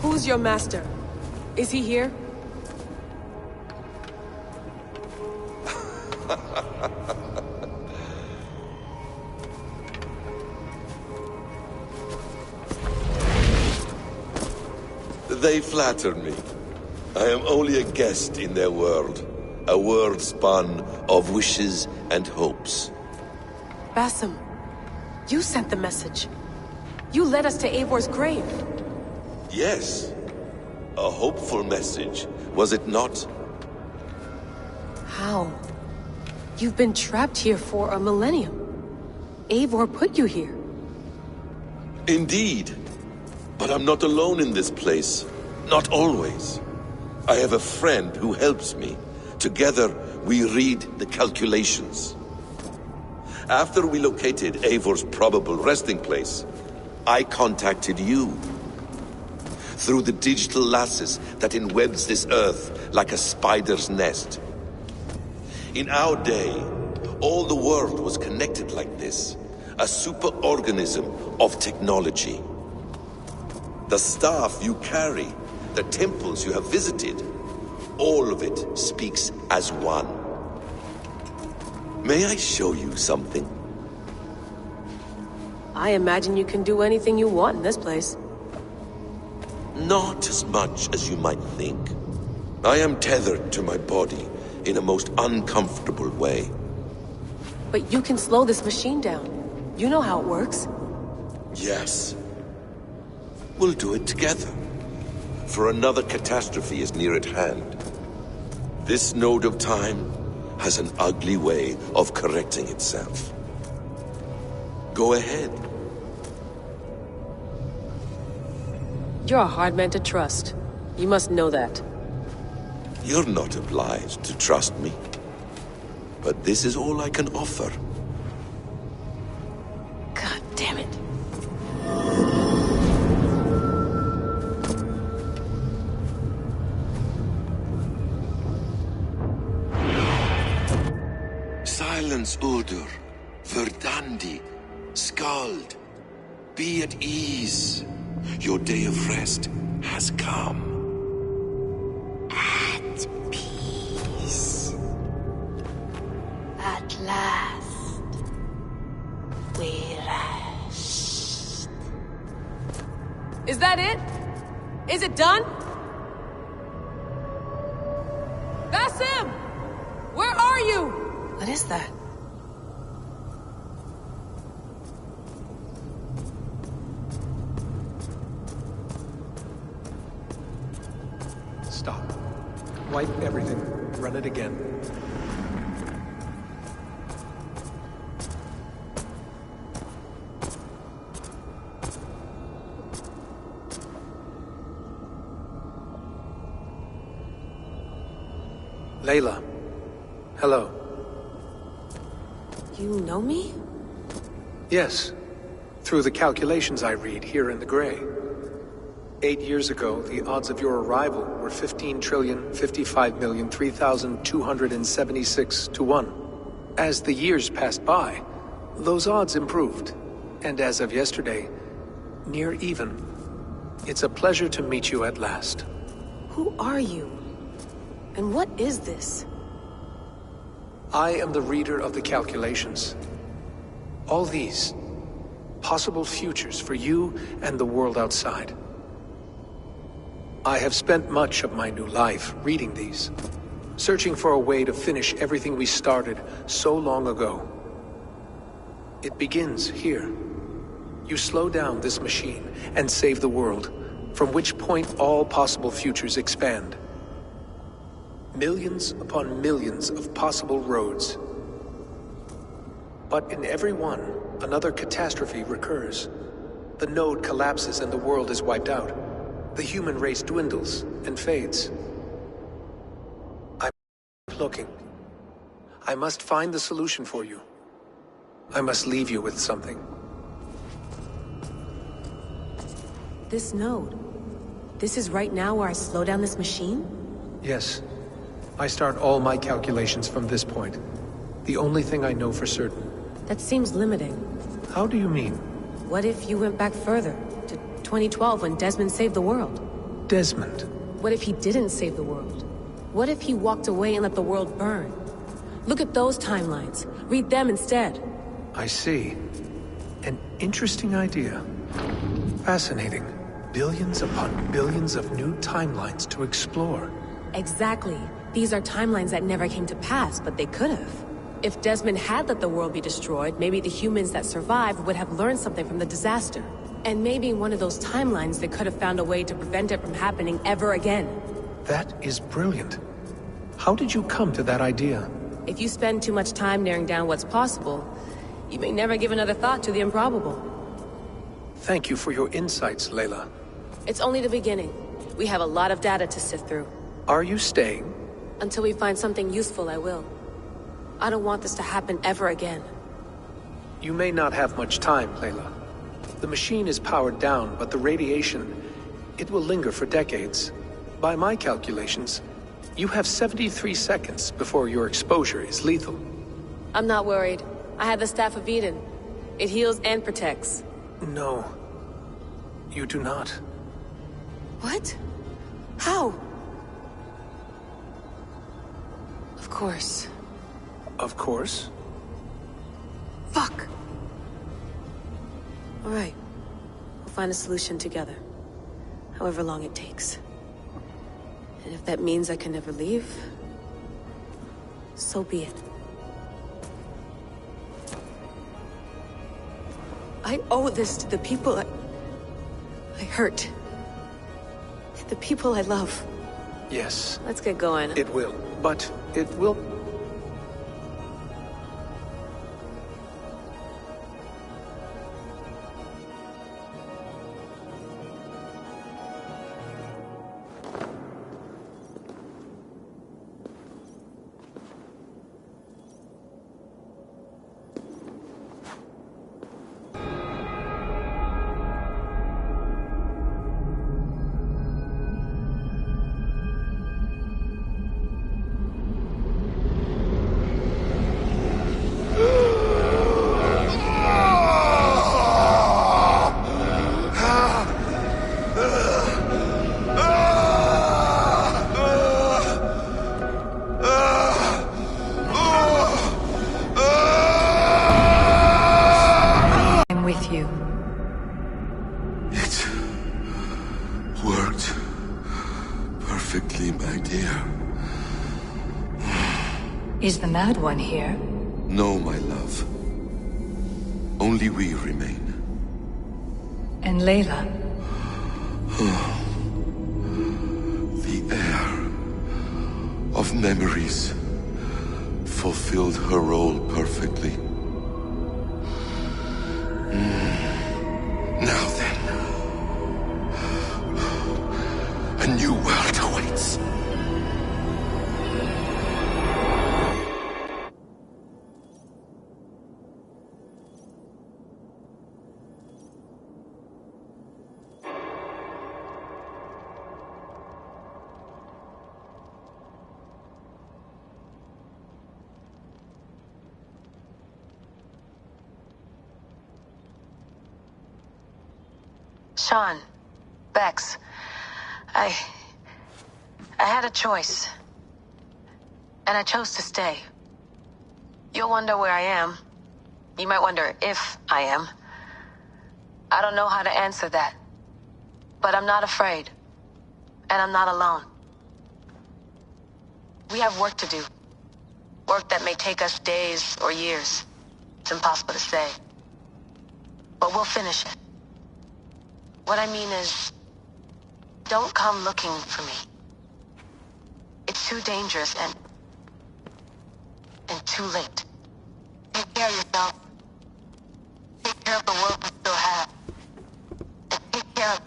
Who's your master? Is he here? They flatter me. I am only a guest in their world. A world spun of wishes and hopes. Basim, you sent the message. You led us to Eivor's grave. Yes. A hopeful message, was it not? How? You've been trapped here for a millennium. Eivor put you here. Indeed. But I'm not alone in this place. Not always. I have a friend who helps me. Together, we read the calculations. After we located Eivor's probable resting place, I contacted you. Through the digital lasses that enwebs this earth like a spider's nest. In our day, all the world was connected like this. A superorganism of technology. The staff you carry, the temples you have visited, all of it speaks as one. May I show you something? I imagine you can do anything you want in this place. Not as much as you might think. I am tethered to my body in a most uncomfortable way. But you can slow this machine down. You know how it works. Yes. We'll do it together. For another catastrophe is near at hand. This node of time has an ugly way of correcting itself. Go ahead. You're a hard man to trust. You must know that. You're not obliged to trust me. But this is all I can offer. God damn it. Silence, Uldur. Verdandi. Skald. Be at ease. Your day of rest has come. At peace. At last, we rest. Is that it? Is it done? Basim! Where are you? What is that? Stop. Wipe everything. Run it again. Layla. Hello. You know me? Yes. Through the calculations I read here in the gray. 8 years ago, the odds of your arrival were 15,055,003,276 to 1. As the years passed by, those odds improved. And as of yesterday, near even. It's a pleasure to meet you at last. Who are you? And what is this? I am the reader of the calculations. All these, possible futures for you and the world outside. I have spent much of my new life reading these, searching for a way to finish everything we started so long ago. It begins here. You slow down this machine and save the world, from which point all possible futures expand. Millions upon millions of possible roads. But in every one, another catastrophe recurs. The node collapses and the world is wiped out. The human race dwindles and fades. I'm looking. I must find the solution for you. I must leave you with something. This node. This is right now where I slow down this machine? Yes. I start all my calculations from this point. The only thing I know for certain. That seems limiting. How do you mean? What if you went back further, to 2012 when Desmond saved the world? Desmond? What if he didn't save the world? What if he walked away and let the world burn? Look at those timelines. Read them instead. I see. An interesting idea. Fascinating. Billions upon billions of new timelines to explore. Exactly. These are timelines that never came to pass, but they could have. If Desmond had let the world be destroyed, maybe the humans that survived would have learned something from the disaster. And maybe in one of those timelines they could have found a way to prevent it from happening ever again. That is brilliant. How did you come to that idea? If you spend too much time narrowing down what's possible, you may never give another thought to the improbable. Thank you for your insights, Layla. It's only the beginning. We have a lot of data to sift through. Are you staying? Until we find something useful, I will. I don't want this to happen ever again. You may not have much time, Layla. The machine is powered down, but the radiation, it will linger for decades. By my calculations, you have 73 seconds before your exposure is lethal. I'm not worried. I have the Staff of Eden. It heals and protects. No. You do not. What? How? Of course. Of course? Fuck! Alright. We'll find a solution together. However long it takes. And if that means I can never leave, so be it. I owe this to the people I hurt. The people I love. Yes. Let's get going. It will. But it will... perfectly, my dear. Is the Mad One here? No, my love. Only we remain. And Layla? The air of memories fulfilled her role perfectly. Now then, a new world awaits. Sean, Bex, I had a choice. And I chose to stay. You'll wonder where I am. You might wonder if I am. I don't know how to answer that. But I'm not afraid. And I'm not alone. We have work to do. Work that may take us days or years. It's impossible to say. But we'll finish it. What I mean is, don't come looking for me. It's too dangerous and too late. Take care of yourself. Take care of the world we still have. And take care of...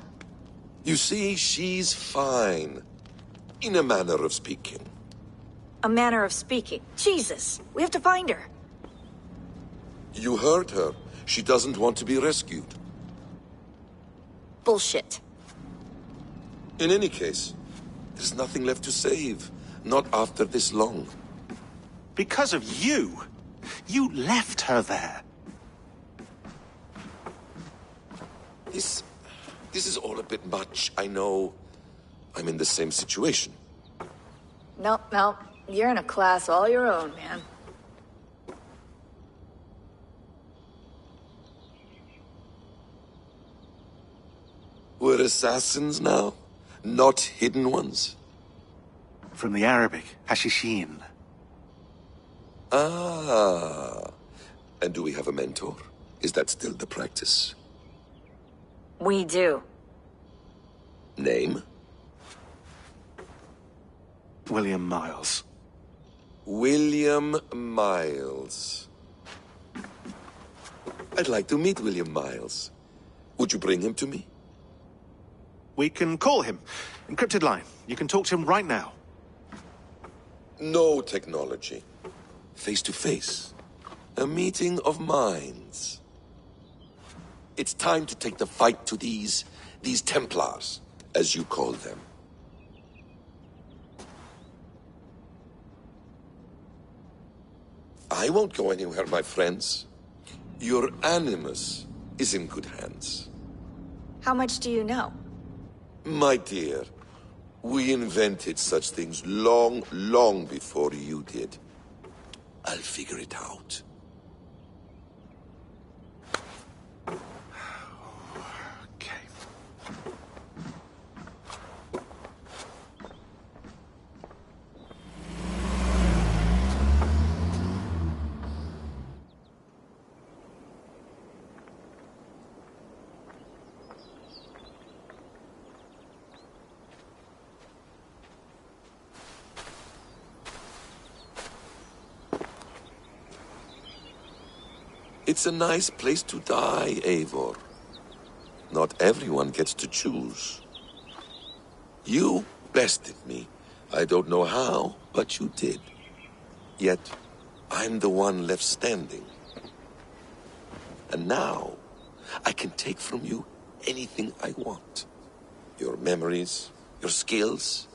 You see, she's fine. In a manner of speaking. A manner of speaking. Jesus, we have to find her. You heard her. She doesn't want to be rescued. Bullshit. In any case, there's nothing left to save. Not after this long. Because of you. You left her there. This is all a bit much, I know. I'm in the same situation. Nope. You're in a class all your own, man. We're assassins now? Not hidden ones? From the Arabic, Hashishin. Ah. And do we have a mentor? Is that still the practice? We do. Name? William Miles. William Miles. I'd like to meet William Miles. Would you bring him to me? We can call him. Encrypted line. You can talk to him right now. No technology. Face to face. A meeting of minds. It's time to take the fight to these Templars, as you call them. I won't go anywhere, my friends. Your animus is in good hands. How much do you know? My dear, we invented such things long before you did. I'll figure it out. Okay. It's a nice place to die, Eivor. Not everyone gets to choose. You bested me. I don't know how, but you did. Yet, I'm the one left standing. And now, I can take from you anything I want. Your memories, your skills,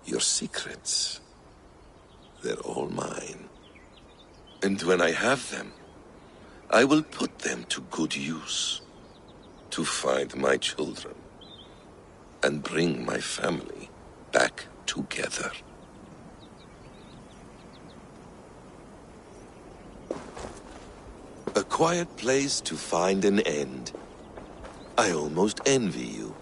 your secrets. They're all mine. And when I have them, I will put them to good use. To find my children. And bring my family back together. A quiet place to find an end. I almost envy you.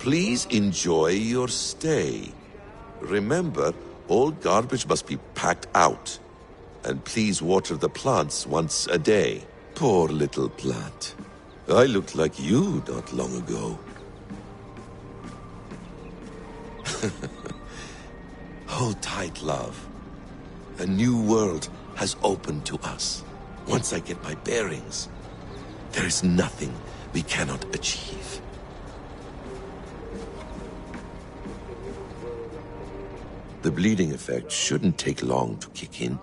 Please enjoy your stay. Remember, all garbage must be packed out. And please water the plants once a day. Poor little plant. I looked like you not long ago. Hold tight, love. A new world has opened to us. Once I get my bearings, there is nothing we cannot achieve. The bleeding effect shouldn't take long to kick in.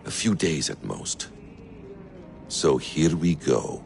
A few days at most. So here we go.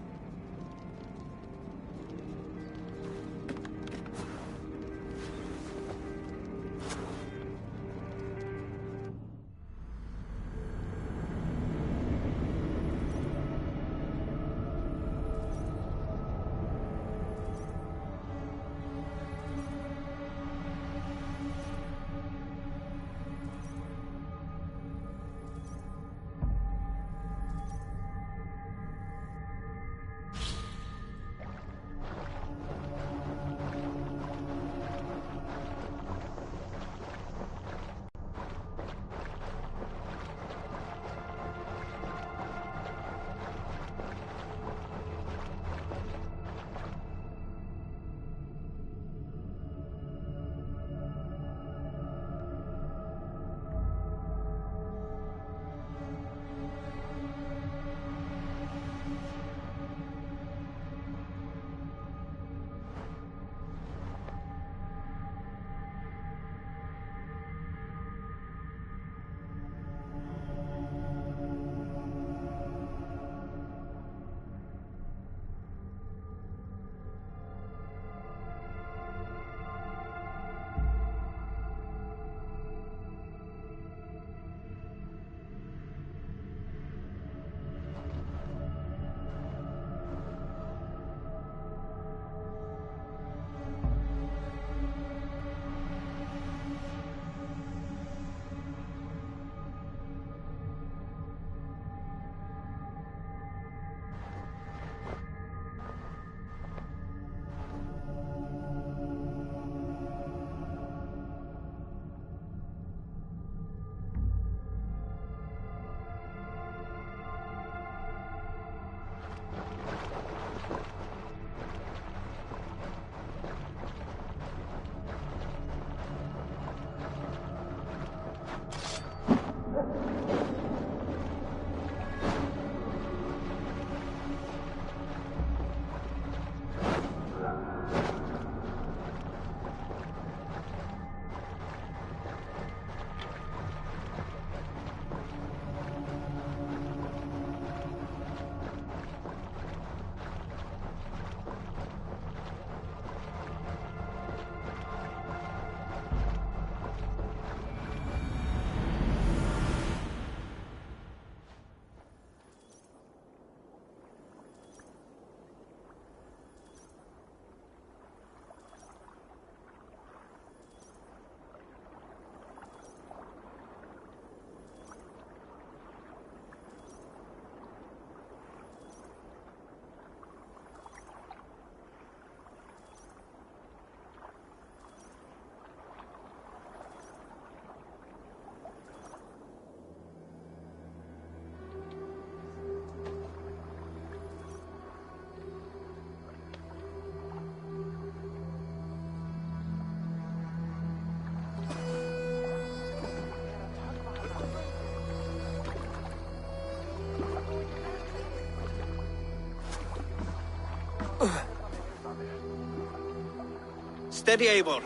Steady, Eivor.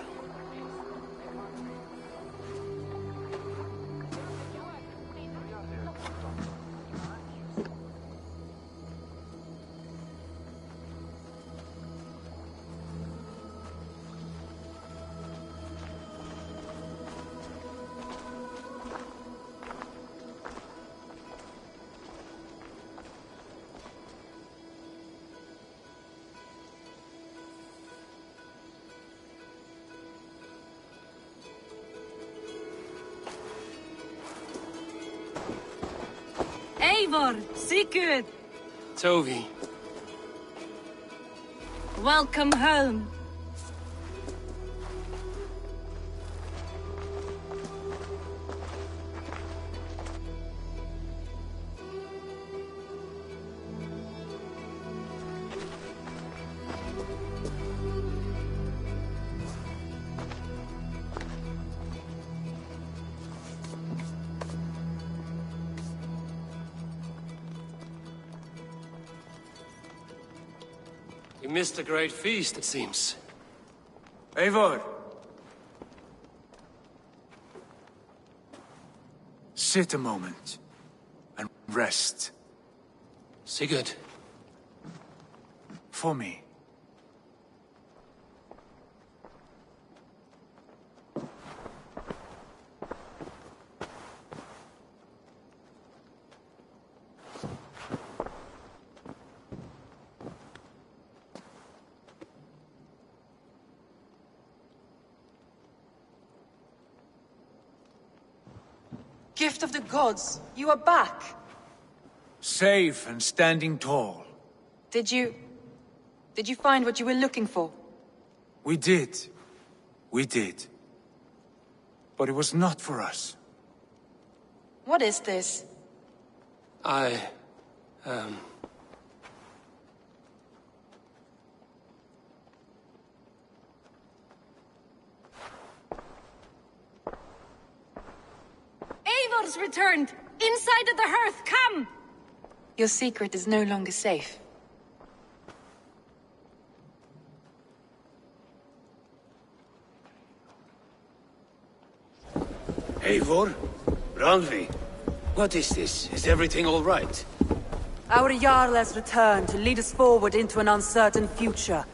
Eivor, Sigurd! Tovi. Welcome home. You missed a great feast, it seems. Eivor! Sit a moment and rest. Sigurd. For me. Gift of the gods, you are back. Safe and standing tall. Did you find what you were looking for? We did. We did. But it was not for us. What is this? Eivor's returned! Inside of the hearth, come! Your secret is no longer safe. Eivor? Randvi? What is this? Is everything all right? Our Jarl has returned to lead us forward into an uncertain future.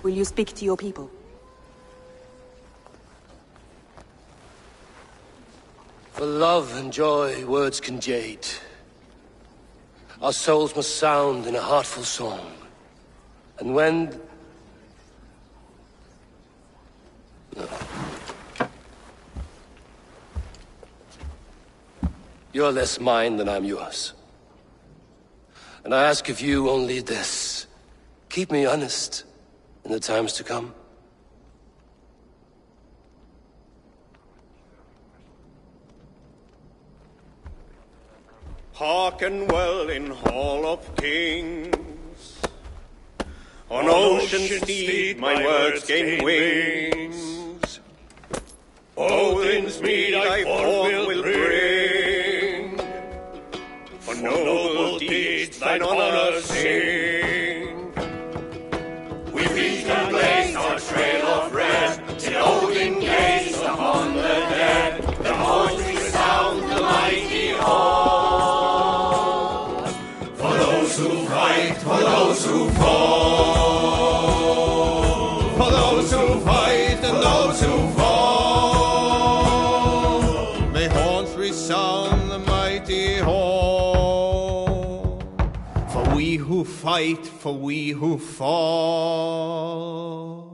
Will you speak to your people? For love and joy, words can jade. Our souls must sound in a heartful song. And when... No. You're less mine than I'm yours. And I ask of you only this. Keep me honest in the times to come. Hearken well in Hall of Kings. On ocean steed my words gain wings. Odin's mead I forth will bring. For noble deeds thine honor sing. We reach and blaze our trail of red, till Odin gaze upon the dead. The voice resound the mighty hall. For those who fight, for those who fall. For those who fight and those who fall. May horns resound the mighty hall. For we who fight, for we who fall.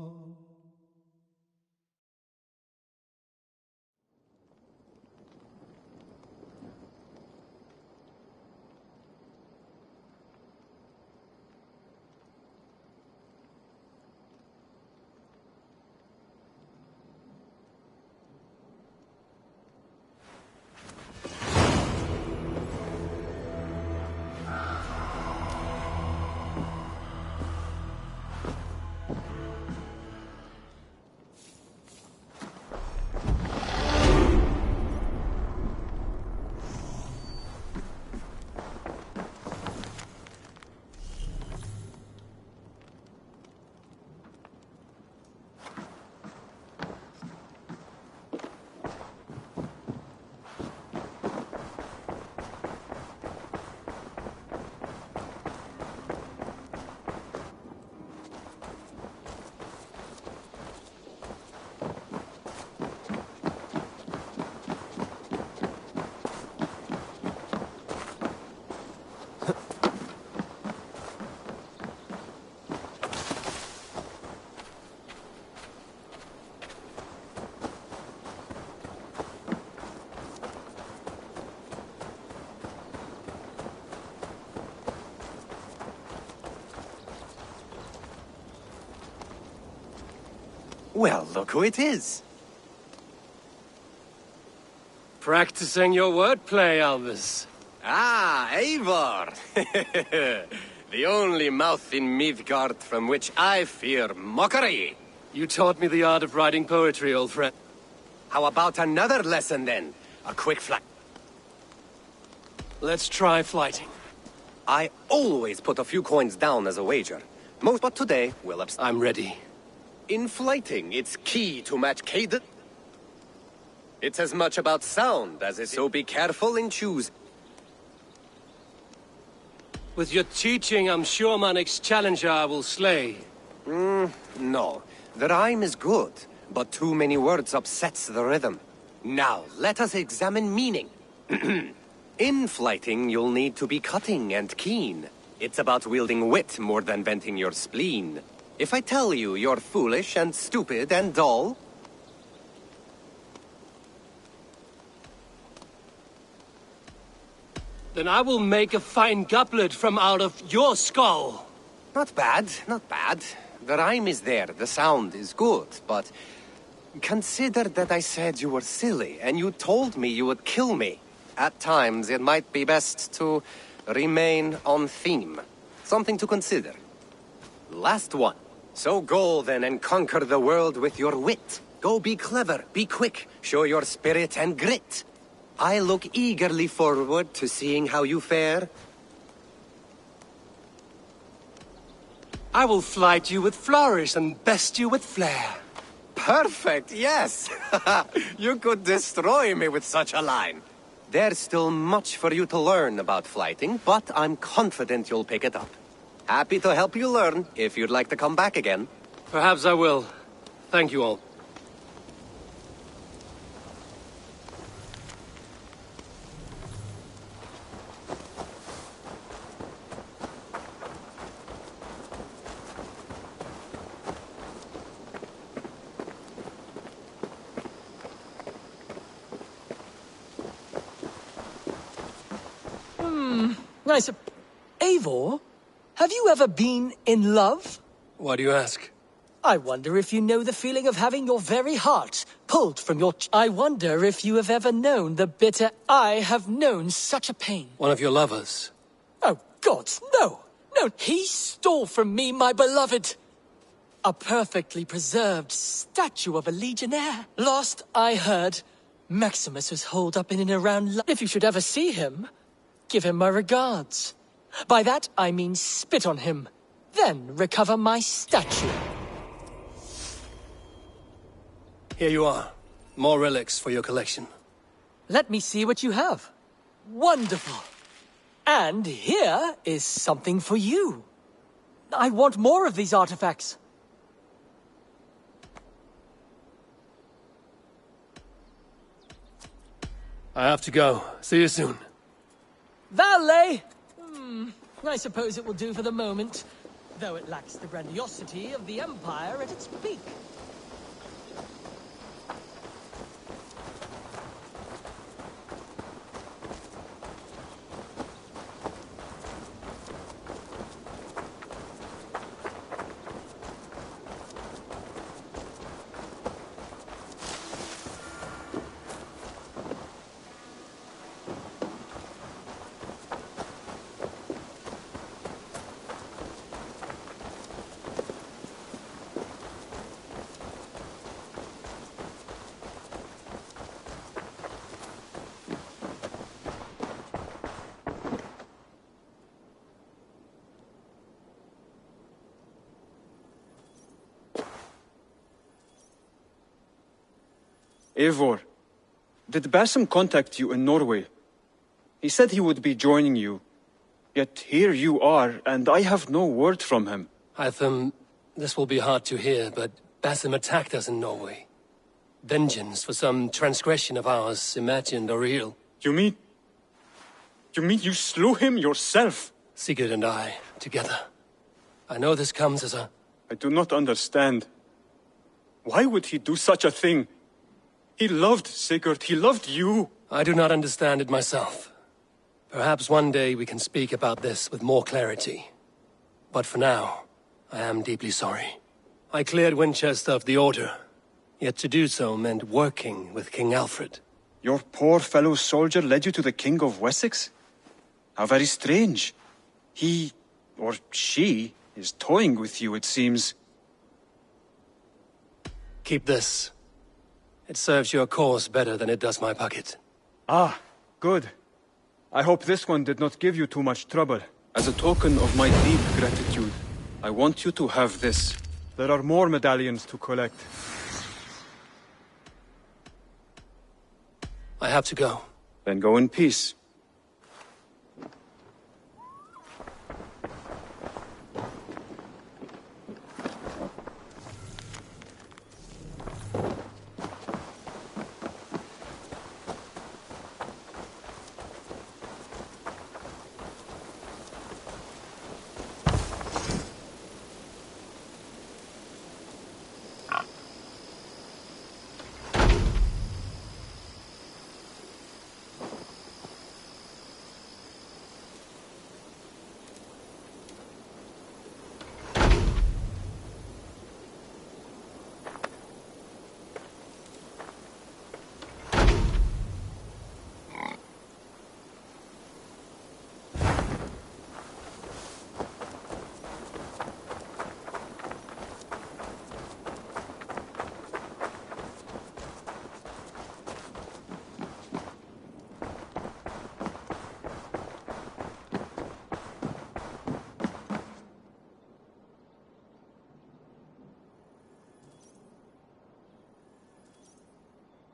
Well, look who it is. Practicing your wordplay, Albus. Ah, Eivor! The only mouth in Midgard from which I fear mockery. You taught me the art of writing poetry, old friend. How about another lesson then? A quick flight. Let's try flighting. I always put a few coins down as a wager. But today, we'll I'm ready. In flighting, it's key to match cadence. It's as much about sound as it is, so be careful and choose. With your teaching, I'm sure my next challenger I will slay. No. The rhyme is good, but too many words upsets the rhythm. Now, let us examine meaning. In flighting, you'll need to be cutting and keen. It's about wielding wit more than venting your spleen. If I tell you you're foolish and stupid and dull, then I will make a fine goblet from out of your skull. Not bad, not bad. The rhyme is there, the sound is good, but consider that I said you were silly, and you told me you would kill me. At times, it might be best to remain on theme. Something to consider. Last one. So go then and conquer the world with your wit. Go be clever, be quick, show your spirit and grit. I look eagerly forward to seeing how you fare. I will flight you with flourish and best you with flair. Perfect, yes! You could destroy me with such a line. There's still much for you to learn about flighting, but I'm confident you'll pick it up. Happy to help you learn, if you'd like to come back again. Perhaps I will. Thank you all. Nice. Eivor, have you ever been in love? Why do you ask? I wonder if you know the feeling of having your very heart pulled from your... I wonder if you have ever known the bitter... I have known such a pain. One of your lovers? Oh, gods, no! No, he stole from me my beloved. A perfectly preserved statue of a legionnaire. Lost, I heard. Maximus was holed up in and around... If you should ever see him... give him my regards. By that, I mean spit on him. Then recover my statue. Here you are. More relics for your collection. Let me see what you have. Wonderful. And here is something for you. I want more of these artifacts. I have to go. See you soon. Valet! I suppose it will do for the moment, though it lacks the grandiosity of the Empire at its peak. Eivor, did Basim contact you in Norway? He said he would be joining you. Yet here you are, and I have no word from him. Hytham, this will be hard to hear, but Basim attacked us in Norway. Vengeance for some transgression of ours, imagined or real. You mean you slew him yourself? Sigurd and I, together. I know this comes as a... I do not understand. Why would he do such a thing? He loved Sigurd, he loved you. I do not understand it myself. Perhaps one day we can speak about this with more clarity. But for now, I am deeply sorry. I cleared Winchester of the Order, yet to do so meant working with King Alfred. Your poor fellow soldier led you to the King of Wessex? How very strange. He, or she, is toying with you, it seems. Keep this. It serves your cause better than it does my pocket. Ah, good. I hope this one did not give you too much trouble. As a token of my deep gratitude, I want you to have this. There are more medallions to collect. I have to go. Then go in peace.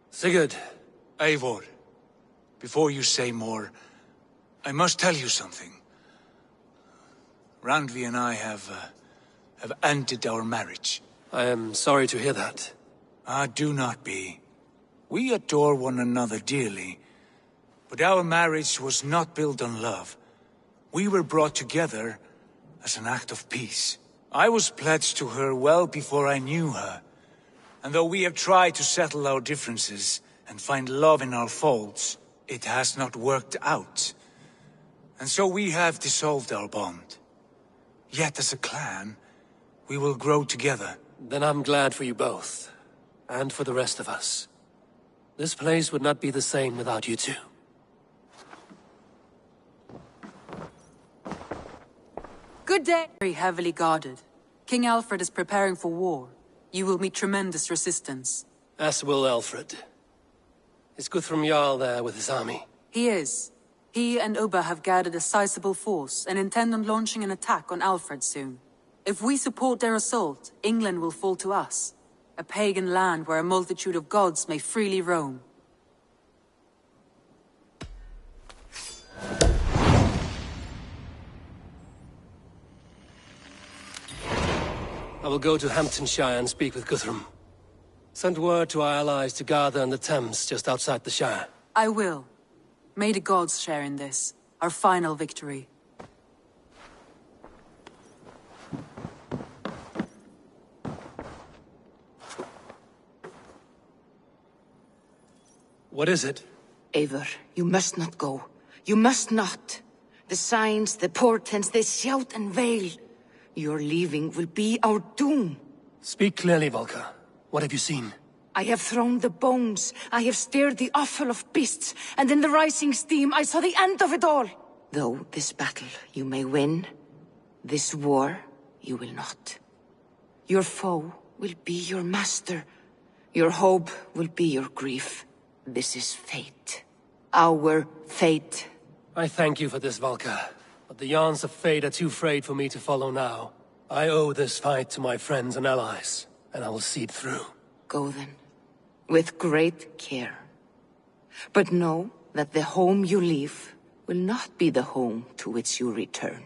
Sigurd. Eivor, before you say more, I must tell you something. Randvi and I have ended our marriage. I am sorry to hear that. Ah, do not be. We adore one another dearly, but our marriage was not built on love. We were brought together as an act of peace. I was pledged to her well before I knew her. And though we have tried to settle our differences and find love in our faults, it has not worked out. And so we have dissolved our bond. Yet as a clan, we will grow together. Then I'm glad for you both. And for the rest of us. This place would not be the same without you two. Good day. Very heavily guarded. King Alfred is preparing for war. You will meet tremendous resistance. As will Alfred. Is Guthrum Jarl there with his army? He is. He and Ubba have gathered a sizable force and intend on launching an attack on Alfred soon. If we support their assault, England will fall to us. A pagan land where a multitude of gods may freely roam. I will go to Hamptonshire and speak with Guthrum. Send word to our allies to gather on the Thames just outside the Shire. I will. May the gods share in this, our final victory. What is it? Eivor, you must not go. You must not. The signs, the portents, they shout and wail. Your leaving will be our doom. Speak clearly, Volker. What have you seen? I have thrown the bones. I have stirred the offal of beasts. And in the rising steam, I saw the end of it all. Though this battle you may win, this war you will not. Your foe will be your master. Your hope will be your grief. This is fate. Our fate. I thank you for this, Volker. But the yarns of fate are too frayed for me to follow now. I owe this fight to my friends and allies, and I will see it through. Go then, with great care. But know that the home you leave will not be the home to which you return.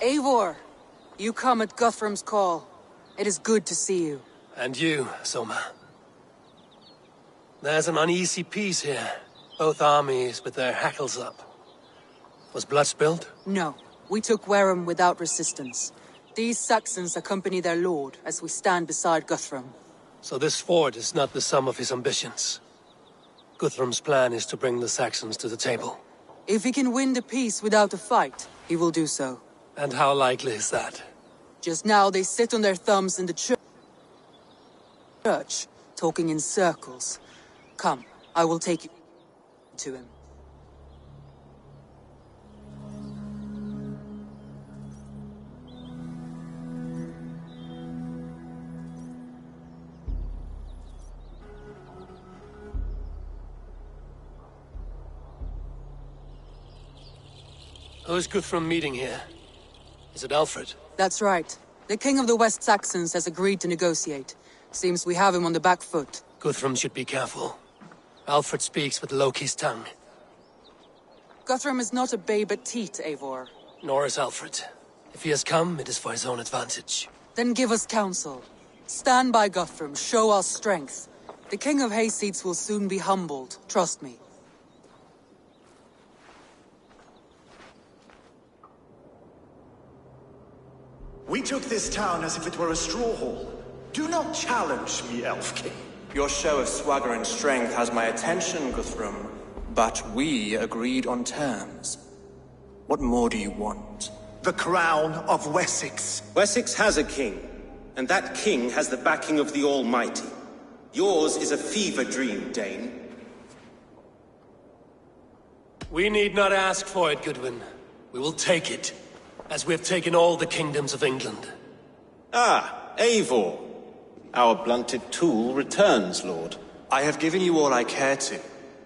Eivor, you come at Guthrum's call. It is good to see you. And you, Soma. There's an uneasy peace here. Both armies with their hackles up. Was blood spilled? No, we took Wareham without resistance. These Saxons accompany their lord as we stand beside Guthrum. So this fort is not the sum of his ambitions. Guthrum's plan is to bring the Saxons to the table. If he can win the peace without a fight, he will do so. And how likely is that? Just now they sit on their thumbs in the church, talking in circles. Come, I will take you to him. Who is Guthrum meeting here? Is it Alfred? That's right. The king of the West Saxons has agreed to negotiate. Seems we have him on the back foot. Guthrum should be careful. Alfred speaks with Loki's tongue. Guthrum is not a babe at teat, Eivor. Nor is Alfred. If he has come, it is for his own advantage. Then give us counsel. Stand by Guthrum, show our strength. The king of Hayseeds will soon be humbled, trust me. We took this town as if it were a straw hall. Do not challenge me, Elf King. Your show of swagger and strength has my attention, Guthrum. But we agreed on terms. What more do you want? The crown of Wessex. Wessex has a king, and that king has the backing of the Almighty. Yours is a fever dream, Dane. We need not ask for it, Goodwin. We will take it, as we have taken all the kingdoms of England. Ah, Eivor. Our blunted tool returns, Lord. I have given you all I care to.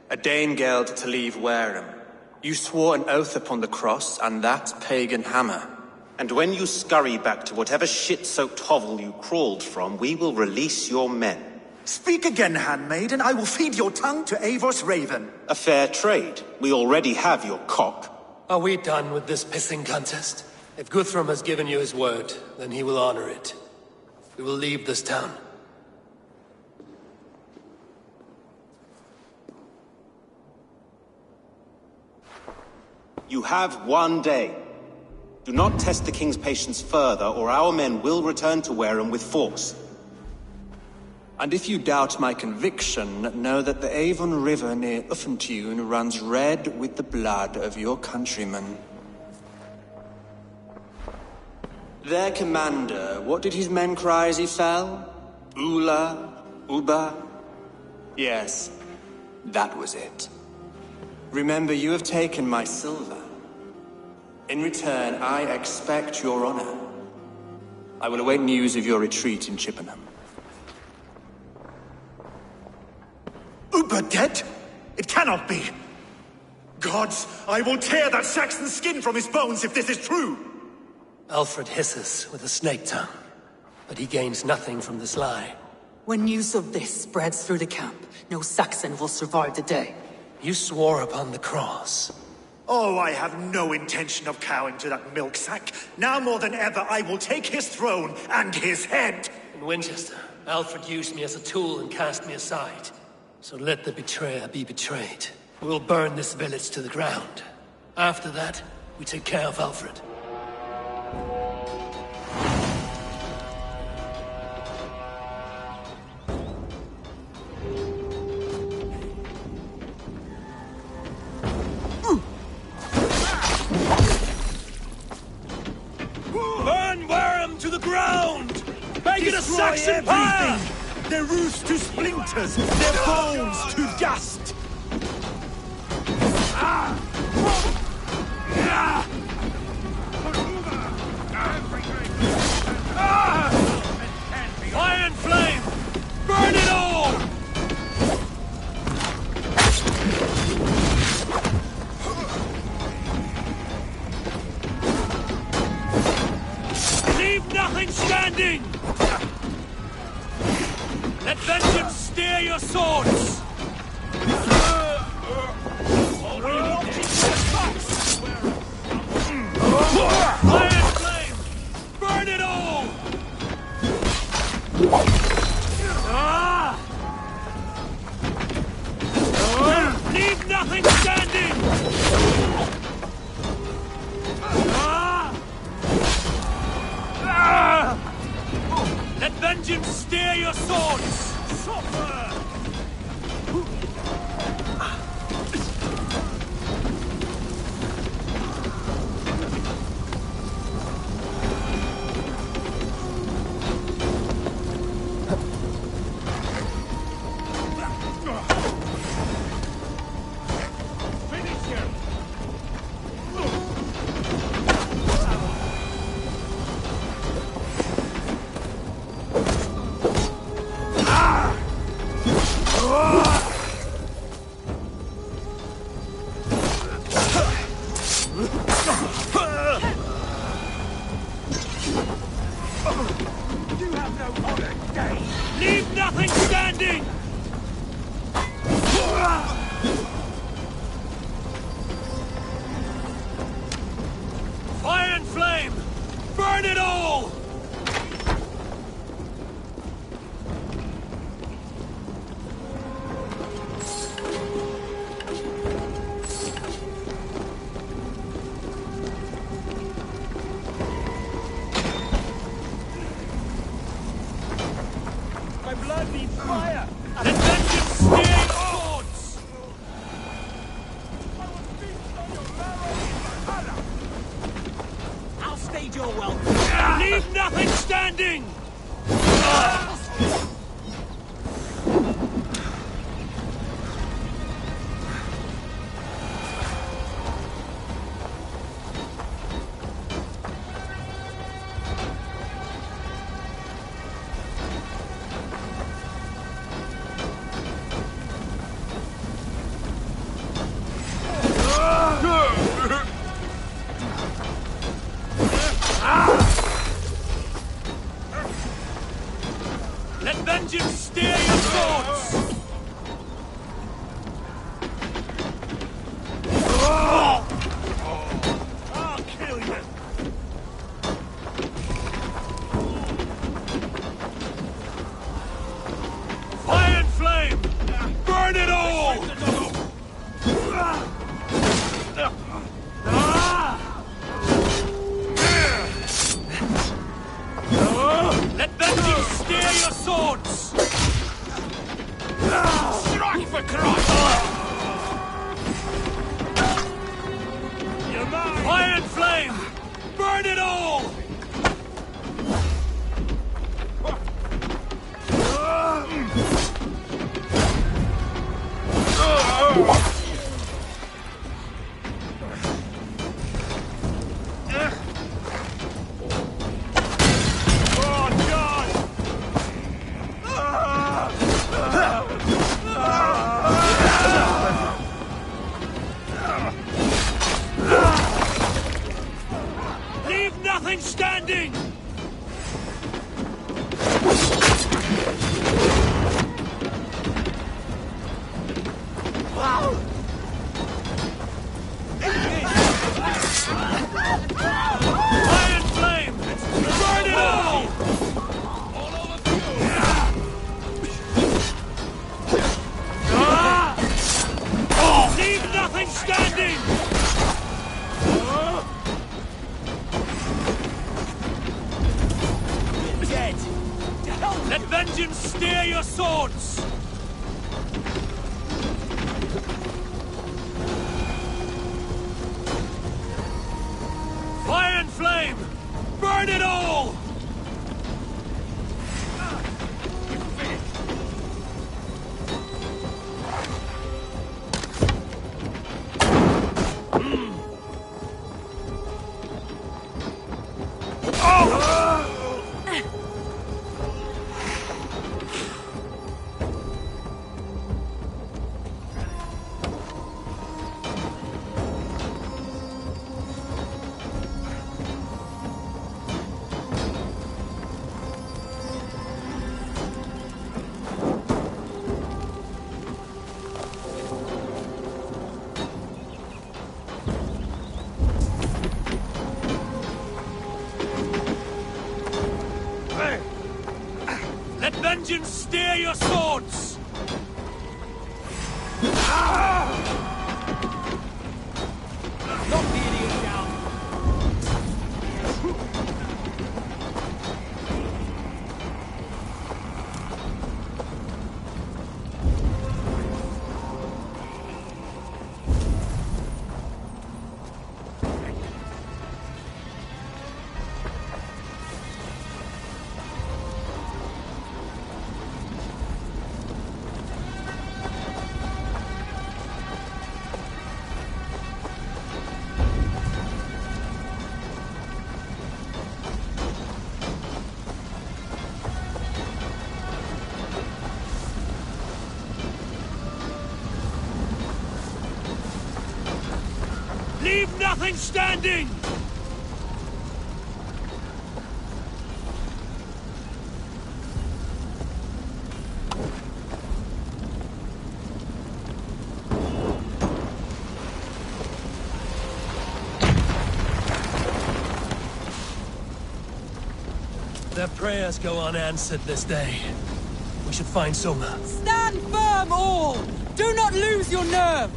A Danegeld to leave Wareham. You swore an oath upon the cross, and that pagan hammer. And when you scurry back to whatever shit-soaked hovel you crawled from, we will release your men. Speak again, handmaid, and I will feed your tongue to Eivor's raven. A fair trade. We already have your cock. Are we done with this pissing contest? If Guthrum has given you his word, then he will honor it. We will leave this town. You have 1 day. Do not test the king's patience further, or our men will return to Wareham with force. And if you doubt my conviction, know that the Avon River near Uffentune runs red with the blood of your countrymen. Their commander, what did his men cry as he fell? Ula? Uba? Yes, that was it. Remember, you have taken my silver. In return, I expect your honor. I will await news of your retreat in Chippenham. Uber dead? It cannot be. Gods, I will tear that Saxon's skin from his bones if this is true. Alfred hisses with a snake tongue, but he gains nothing from this lie. When news of this spreads through the camp, no Saxon will survive the day. You swore upon the cross. Oh, I have no intention of cowing to that milk sack. Now more than ever, I will take his throne and his head. In Winchester, Alfred used me as a tool and cast me aside. So let the betrayer be betrayed. We will burn this village to the ground. After that, we take care of Alfred. Burn Wareham to the ground! Make it a Saxon pyre! Their roofs to splinters, their bones to dust! Fire and flame! Burn it all! Leave nothing standing! Let vengeance steer your swords! Fire and flame! swords! Suffer! Leave nothing standing! Fire and flame! Burn it all! My blood needs fire! Let vengeance steer your swords! I'll stage your welcome. Leave nothing standing! Let vengeance steer your swords! I'll kill you! Fire and flame! Burn it all! Let vengeance steer your swords! Strike for Christ! You're mine! Fire and flame! Burn it all! Leave nothing standing! Fire and flame! Burn it all! All over you! Leave nothing standing! Dead! Let vengeance steer your swords! Fire and flame! Burn it all! Let vengeance steer your swords! Knock the idiot down! nothing standing! Their prayers go unanswered this day. We should find Soma. Stand firm, all! Do not lose your nerve!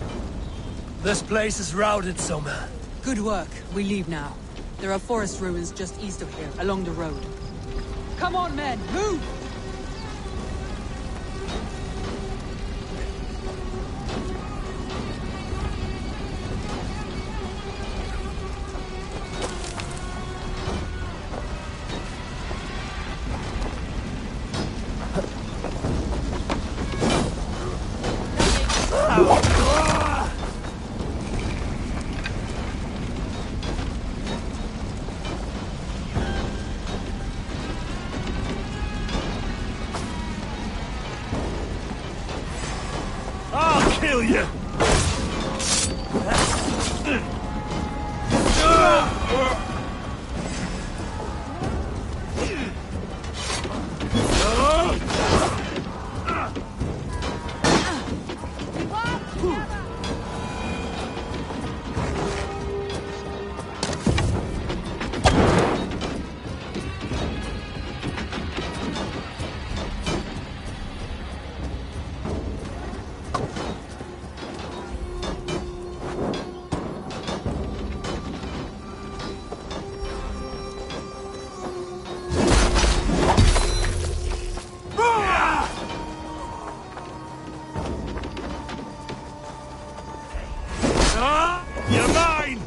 This place is routed, Soma. Good work. We leave now. There are forest ruins just east of here, along the road. Come on, men! Move! Kill you! You're mine!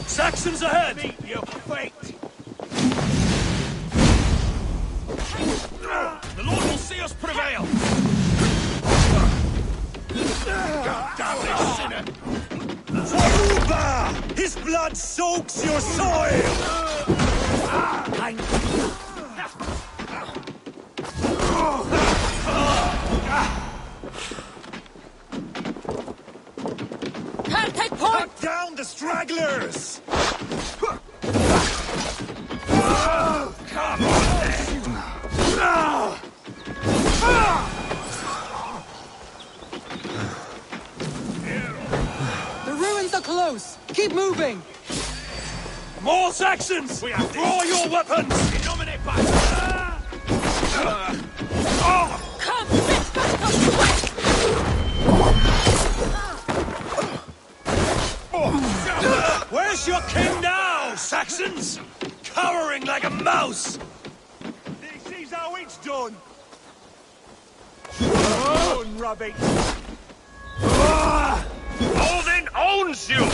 Saxons ahead! Meet your fate! The Lord will see us prevail! God damn this sinner! For Uba! His blood soaks your soil! Can't take point! Cut down the stragglers! Come on then! The ruins are close! Keep moving! More Saxons! Draw your weapons! Denominate back! Come, fit back Where's your king now, Saxons? Cowering like a mouse! This is how it's done! Own rubbish! Odin owns you!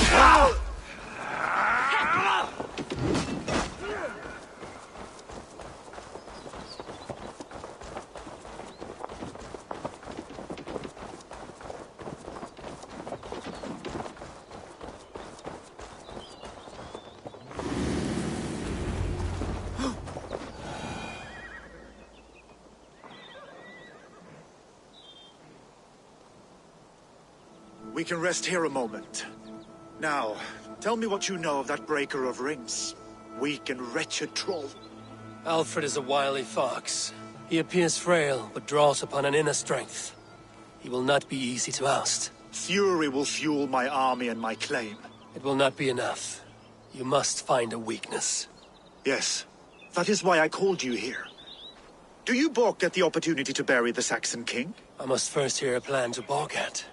We can rest here a moment. Now, tell me what you know of that breaker of rings. Weak and wretched troll. Alfred is a wily fox. He appears frail, but draws upon an inner strength. He will not be easy to oust. Fury will fuel my army and my claim. It will not be enough. You must find a weakness. Yes, that is why I called you here. Do you balk at the opportunity to bury the Saxon king? I must first hear a plan to balk at.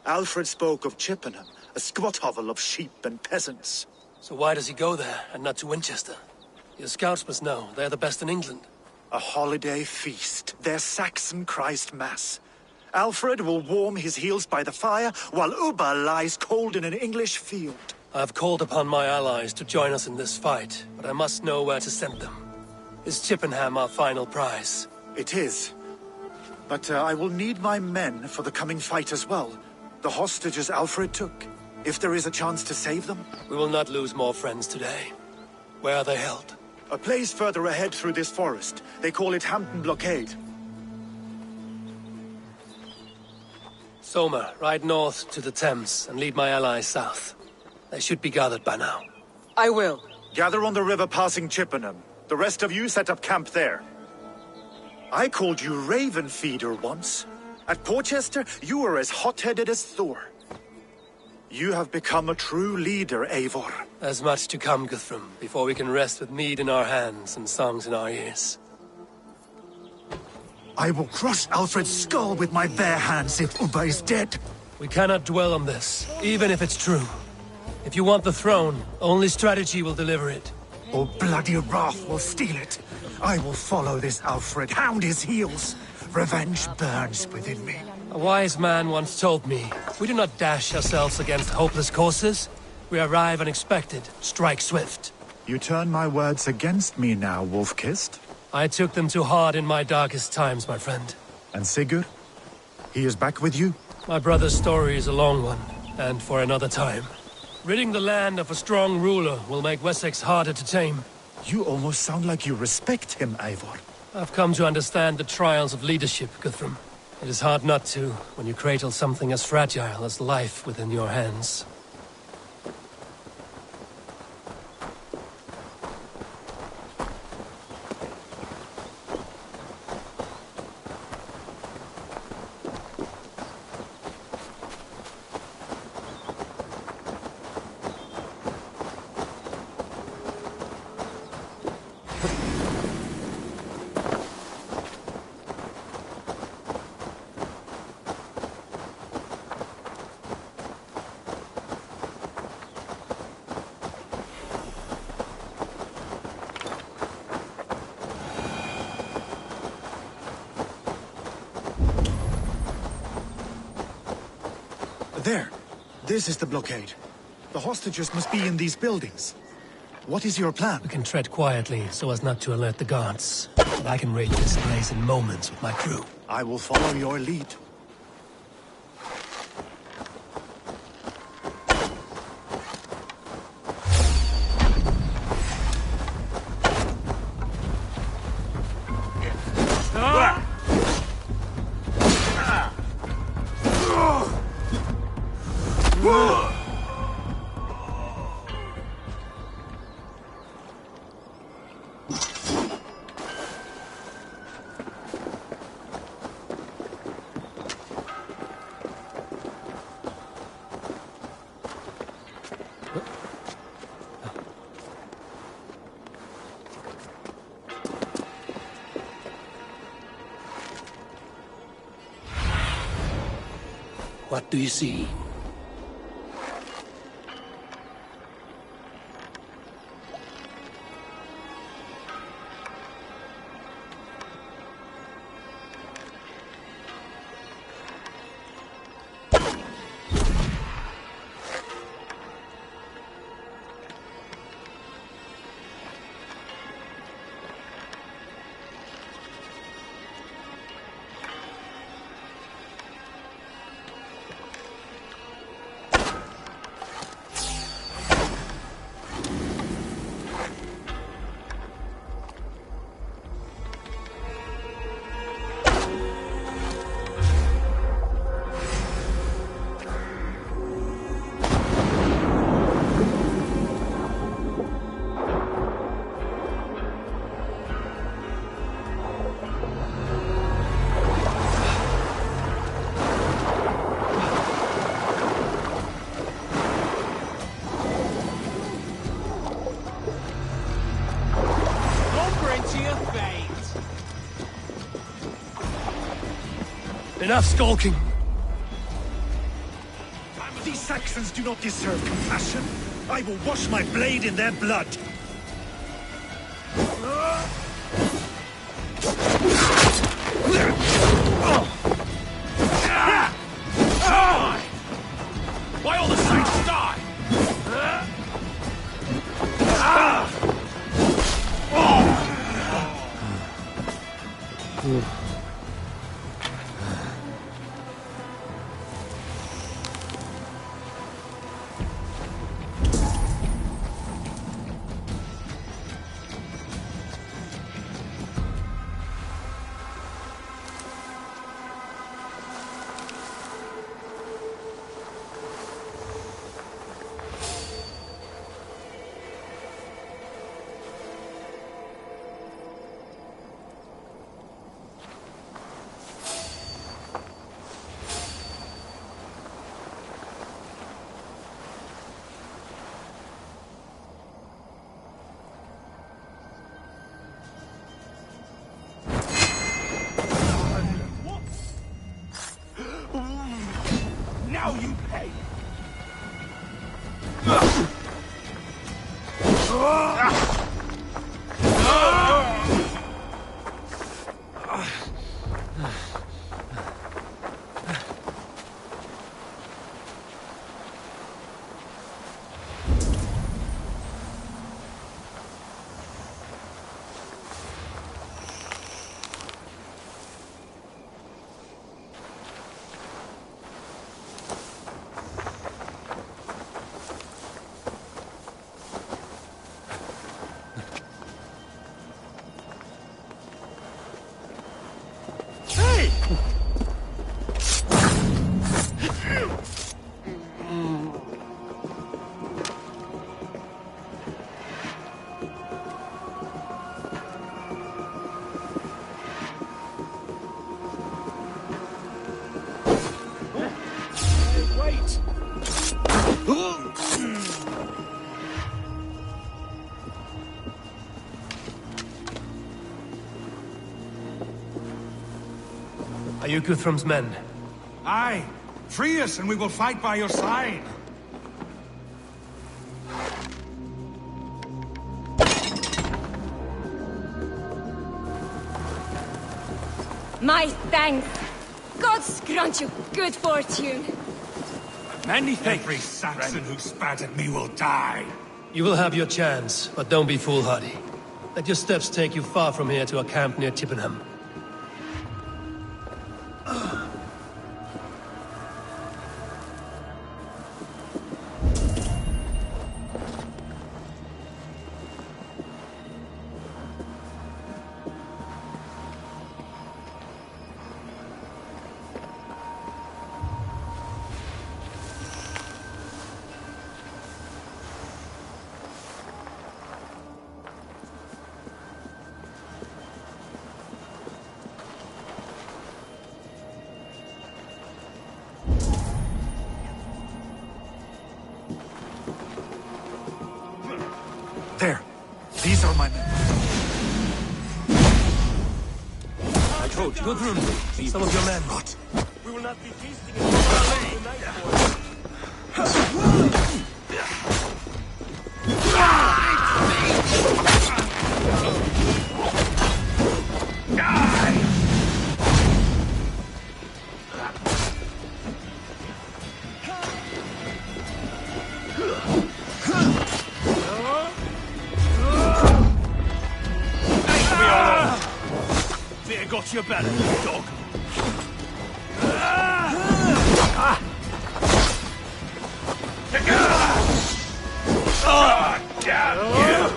Alfred spoke of Chippenham, a squat hovel of sheep and peasants. So why does he go there, and not to Winchester? Your scouts must know, they're the best in England. A holiday feast, their Saxon Christ Mass. Alfred will warm his heels by the fire, while Ubba lies cold in an English field. I have called upon my allies to join us in this fight, but I must know where to send them. Is Chippenham our final prize? It is. But I will need my men for the coming fight as well. The hostages Alfred took. If there is a chance to save them. We will not lose more friends today. Where are they held? A place further ahead through this forest. They call it Hampton Blockade. Soma, ride north to the Thames and lead my allies south. They should be gathered by now. I will. Gather on the river passing Chippenham. The rest of you set up camp there. I called you Raven Feeder once. At Porchester, you were as hot-headed as Thor. You have become a true leader, Eivor. There's much to come, Guthrum, before we can rest with mead in our hands and songs in our ears. I will crush Alfred's skull with my bare hands if Ubba is dead. We cannot dwell on this, even if it's true. If you want the throne, only strategy will deliver it. Or bloody wrath will steal it. I will follow this Alfred, hound his heels. Revenge burns within me. A wise man once told me, we do not dash ourselves against hopeless courses. We arrive unexpected, strike swift. You turn my words against me now, Wolf-Kissed. I took them too hard in my darkest times, my friend. And Sigurd? He is back with you? My brother's story is a long one, and for another time. Ridding the land of a strong ruler will make Wessex harder to tame. You almost sound like you respect him, Eivor. I've come to understand the trials of leadership, Guthrum. It is hard not to, when you cradle something as fragile as life within your hands. There. This is the blockade. The hostages must be in these buildings. What is your plan? We can tread quietly so as not to alert the guards. But I can raid this place in moments with my crew. I will follow your lead. What do you see? Enough skulking. These Saxons do not deserve compassion. I will wash my blade in their blood. Why all the saints die? Now you pay! Are you Guthrum's men? Aye. Free us and we will fight by your side. My thanks. Gods grant you good fortune. Many thanks. Every Saxon who spat at me will die. You will have your chance, but don't be foolhardy. Let your steps take you far from here to a camp near Chippenham. There. These are my men. I told you, Guthrum, some of your men. We will not be feasting in the night, Got your back, dog. Oh, damn you!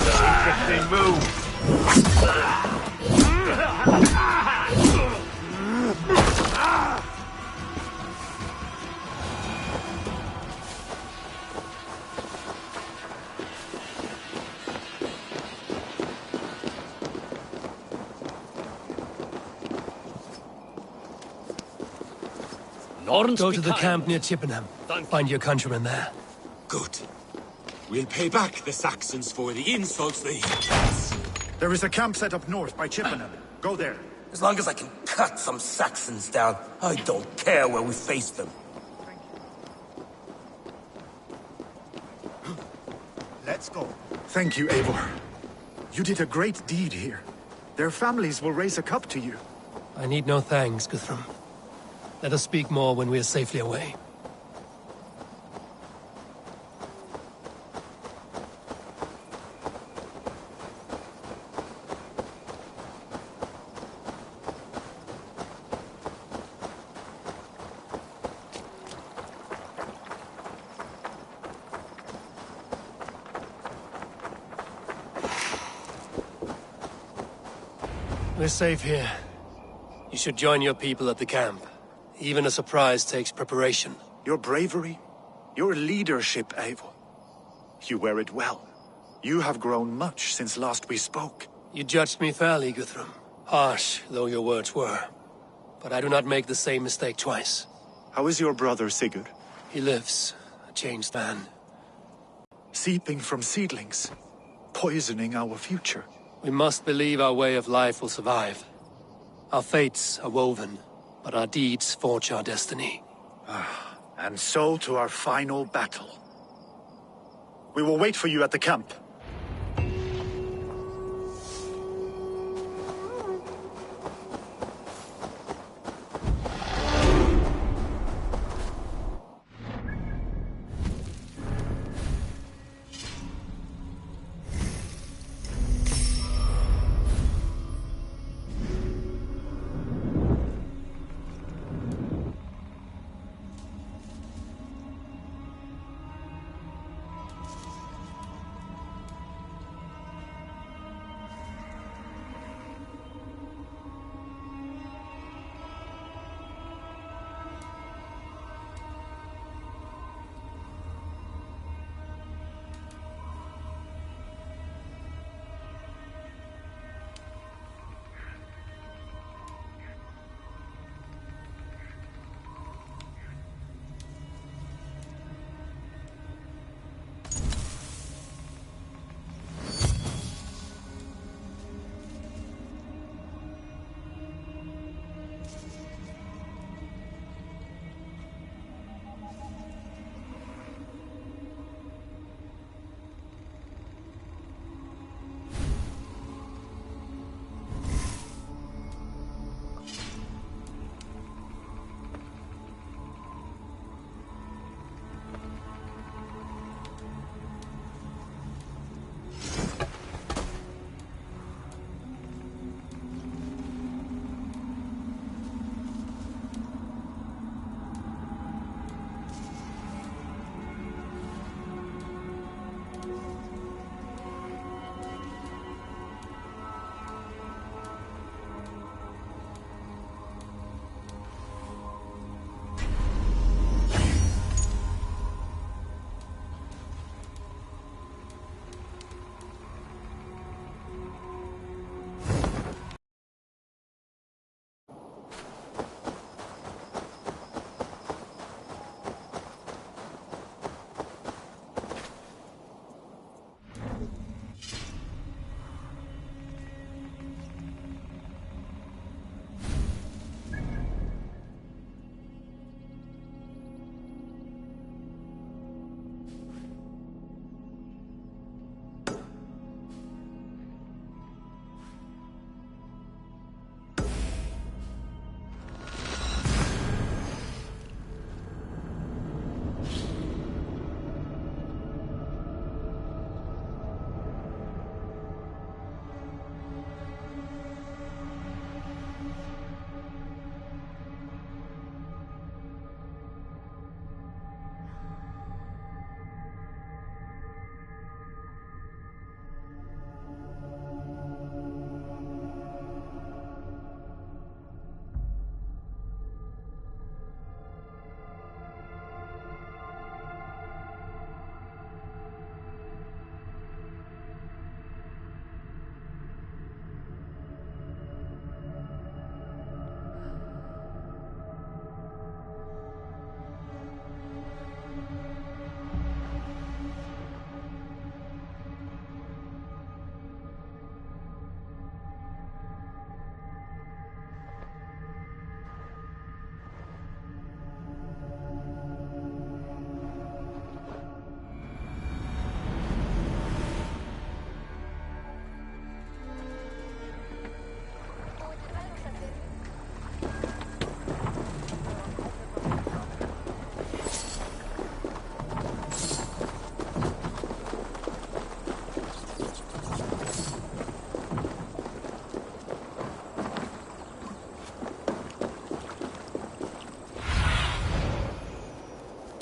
Ah! Go to the camp near Chippenham. Find your countrymen there. Good. We'll pay back the Saxons for the insults they heaped us. There is a camp set up north by Chippenham. Go there. As long as I can cut some Saxons down, I don't care where we face them. Let's go. Thank you, Eivor. You did a great deed here. Their families will raise a cup to you. I need no thanks, Guthrum. Let us speak more when we are safely away. We're safe here. You should join your people at the camp. Even a surprise takes preparation. Your bravery, your leadership, Eivor. You wear it well. You have grown much since last we spoke. You judged me fairly, Guthrum. Harsh though your words were. But I do not make the same mistake twice. How is your brother, Sigurd? He lives, a changed man. Seeping from seedlings, poisoning our future. We must believe our way of life will survive. Our fates are woven, but our deeds forge our destiny. And so to our final battle. We will wait for you at the camp.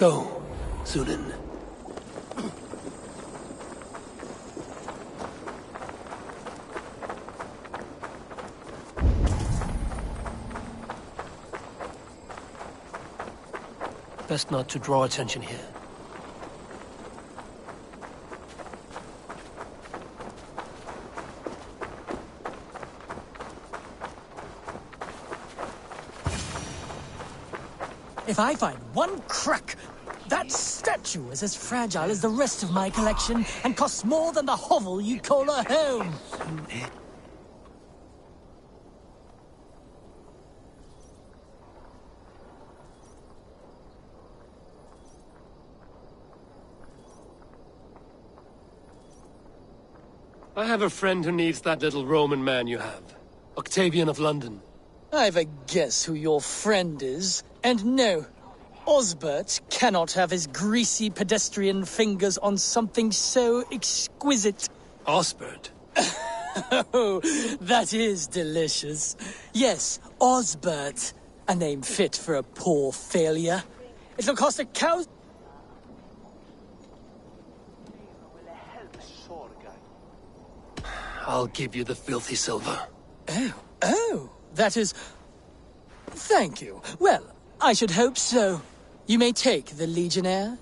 go, Sunan. Best not to draw attention here. If I find one crack, that statue is as fragile as the rest of my collection and costs more than the hovel you call a home. I have a friend who needs that little Roman man you have. Octavian of London. I've a guess who your friend is. And no, Osbert cannot have his greasy pedestrian fingers on something so exquisite. Osbert? Oh, that is delicious. Yes, Osbert. A name fit for a poor failure. It'll cost a cow... I'll give you the filthy silver. Oh, that is... Thank you. Well, I should hope so. You may take the Legionnaire.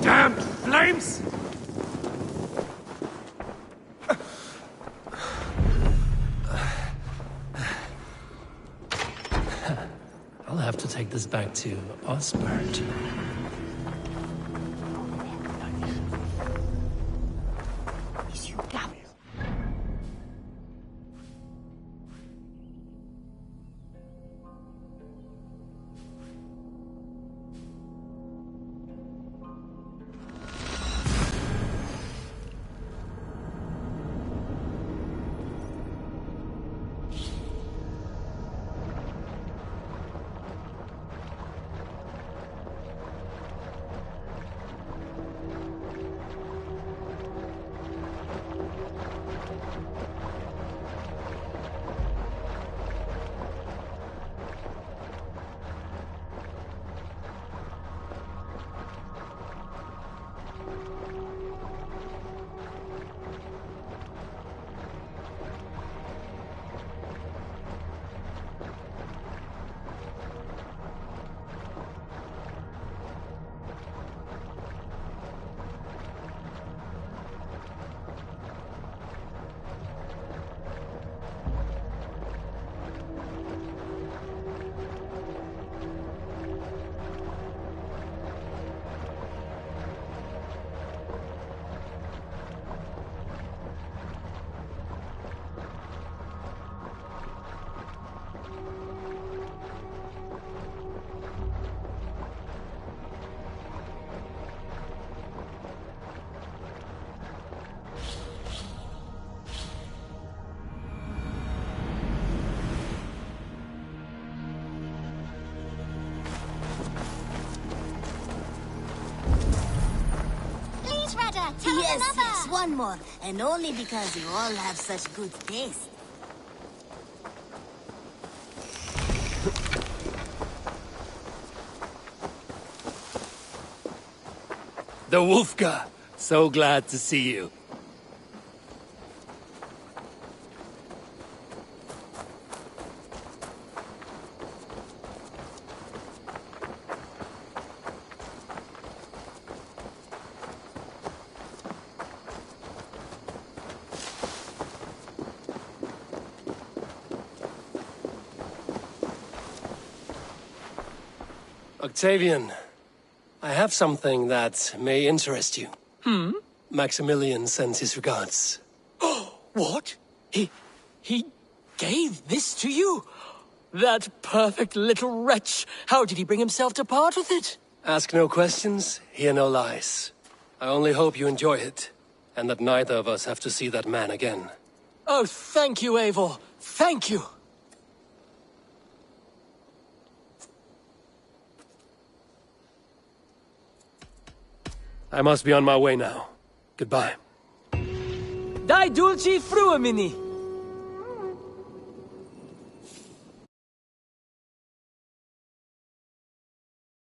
Damn flames! I'll have to take this back to Osbert. Yes, one more. And only because you all have such good taste. The Wolfka! So glad to see you. Octavian, I have something that may interest you. Maximilian sends his regards. What? He gave this to you? That perfect little wretch. How did he bring himself to part with it? Ask no questions, hear no lies. I only hope you enjoy it, and that neither of us have to see that man again. Oh, thank you, Eivor. Thank you. I must be on my way now. Goodbye. Die dulci fruamini!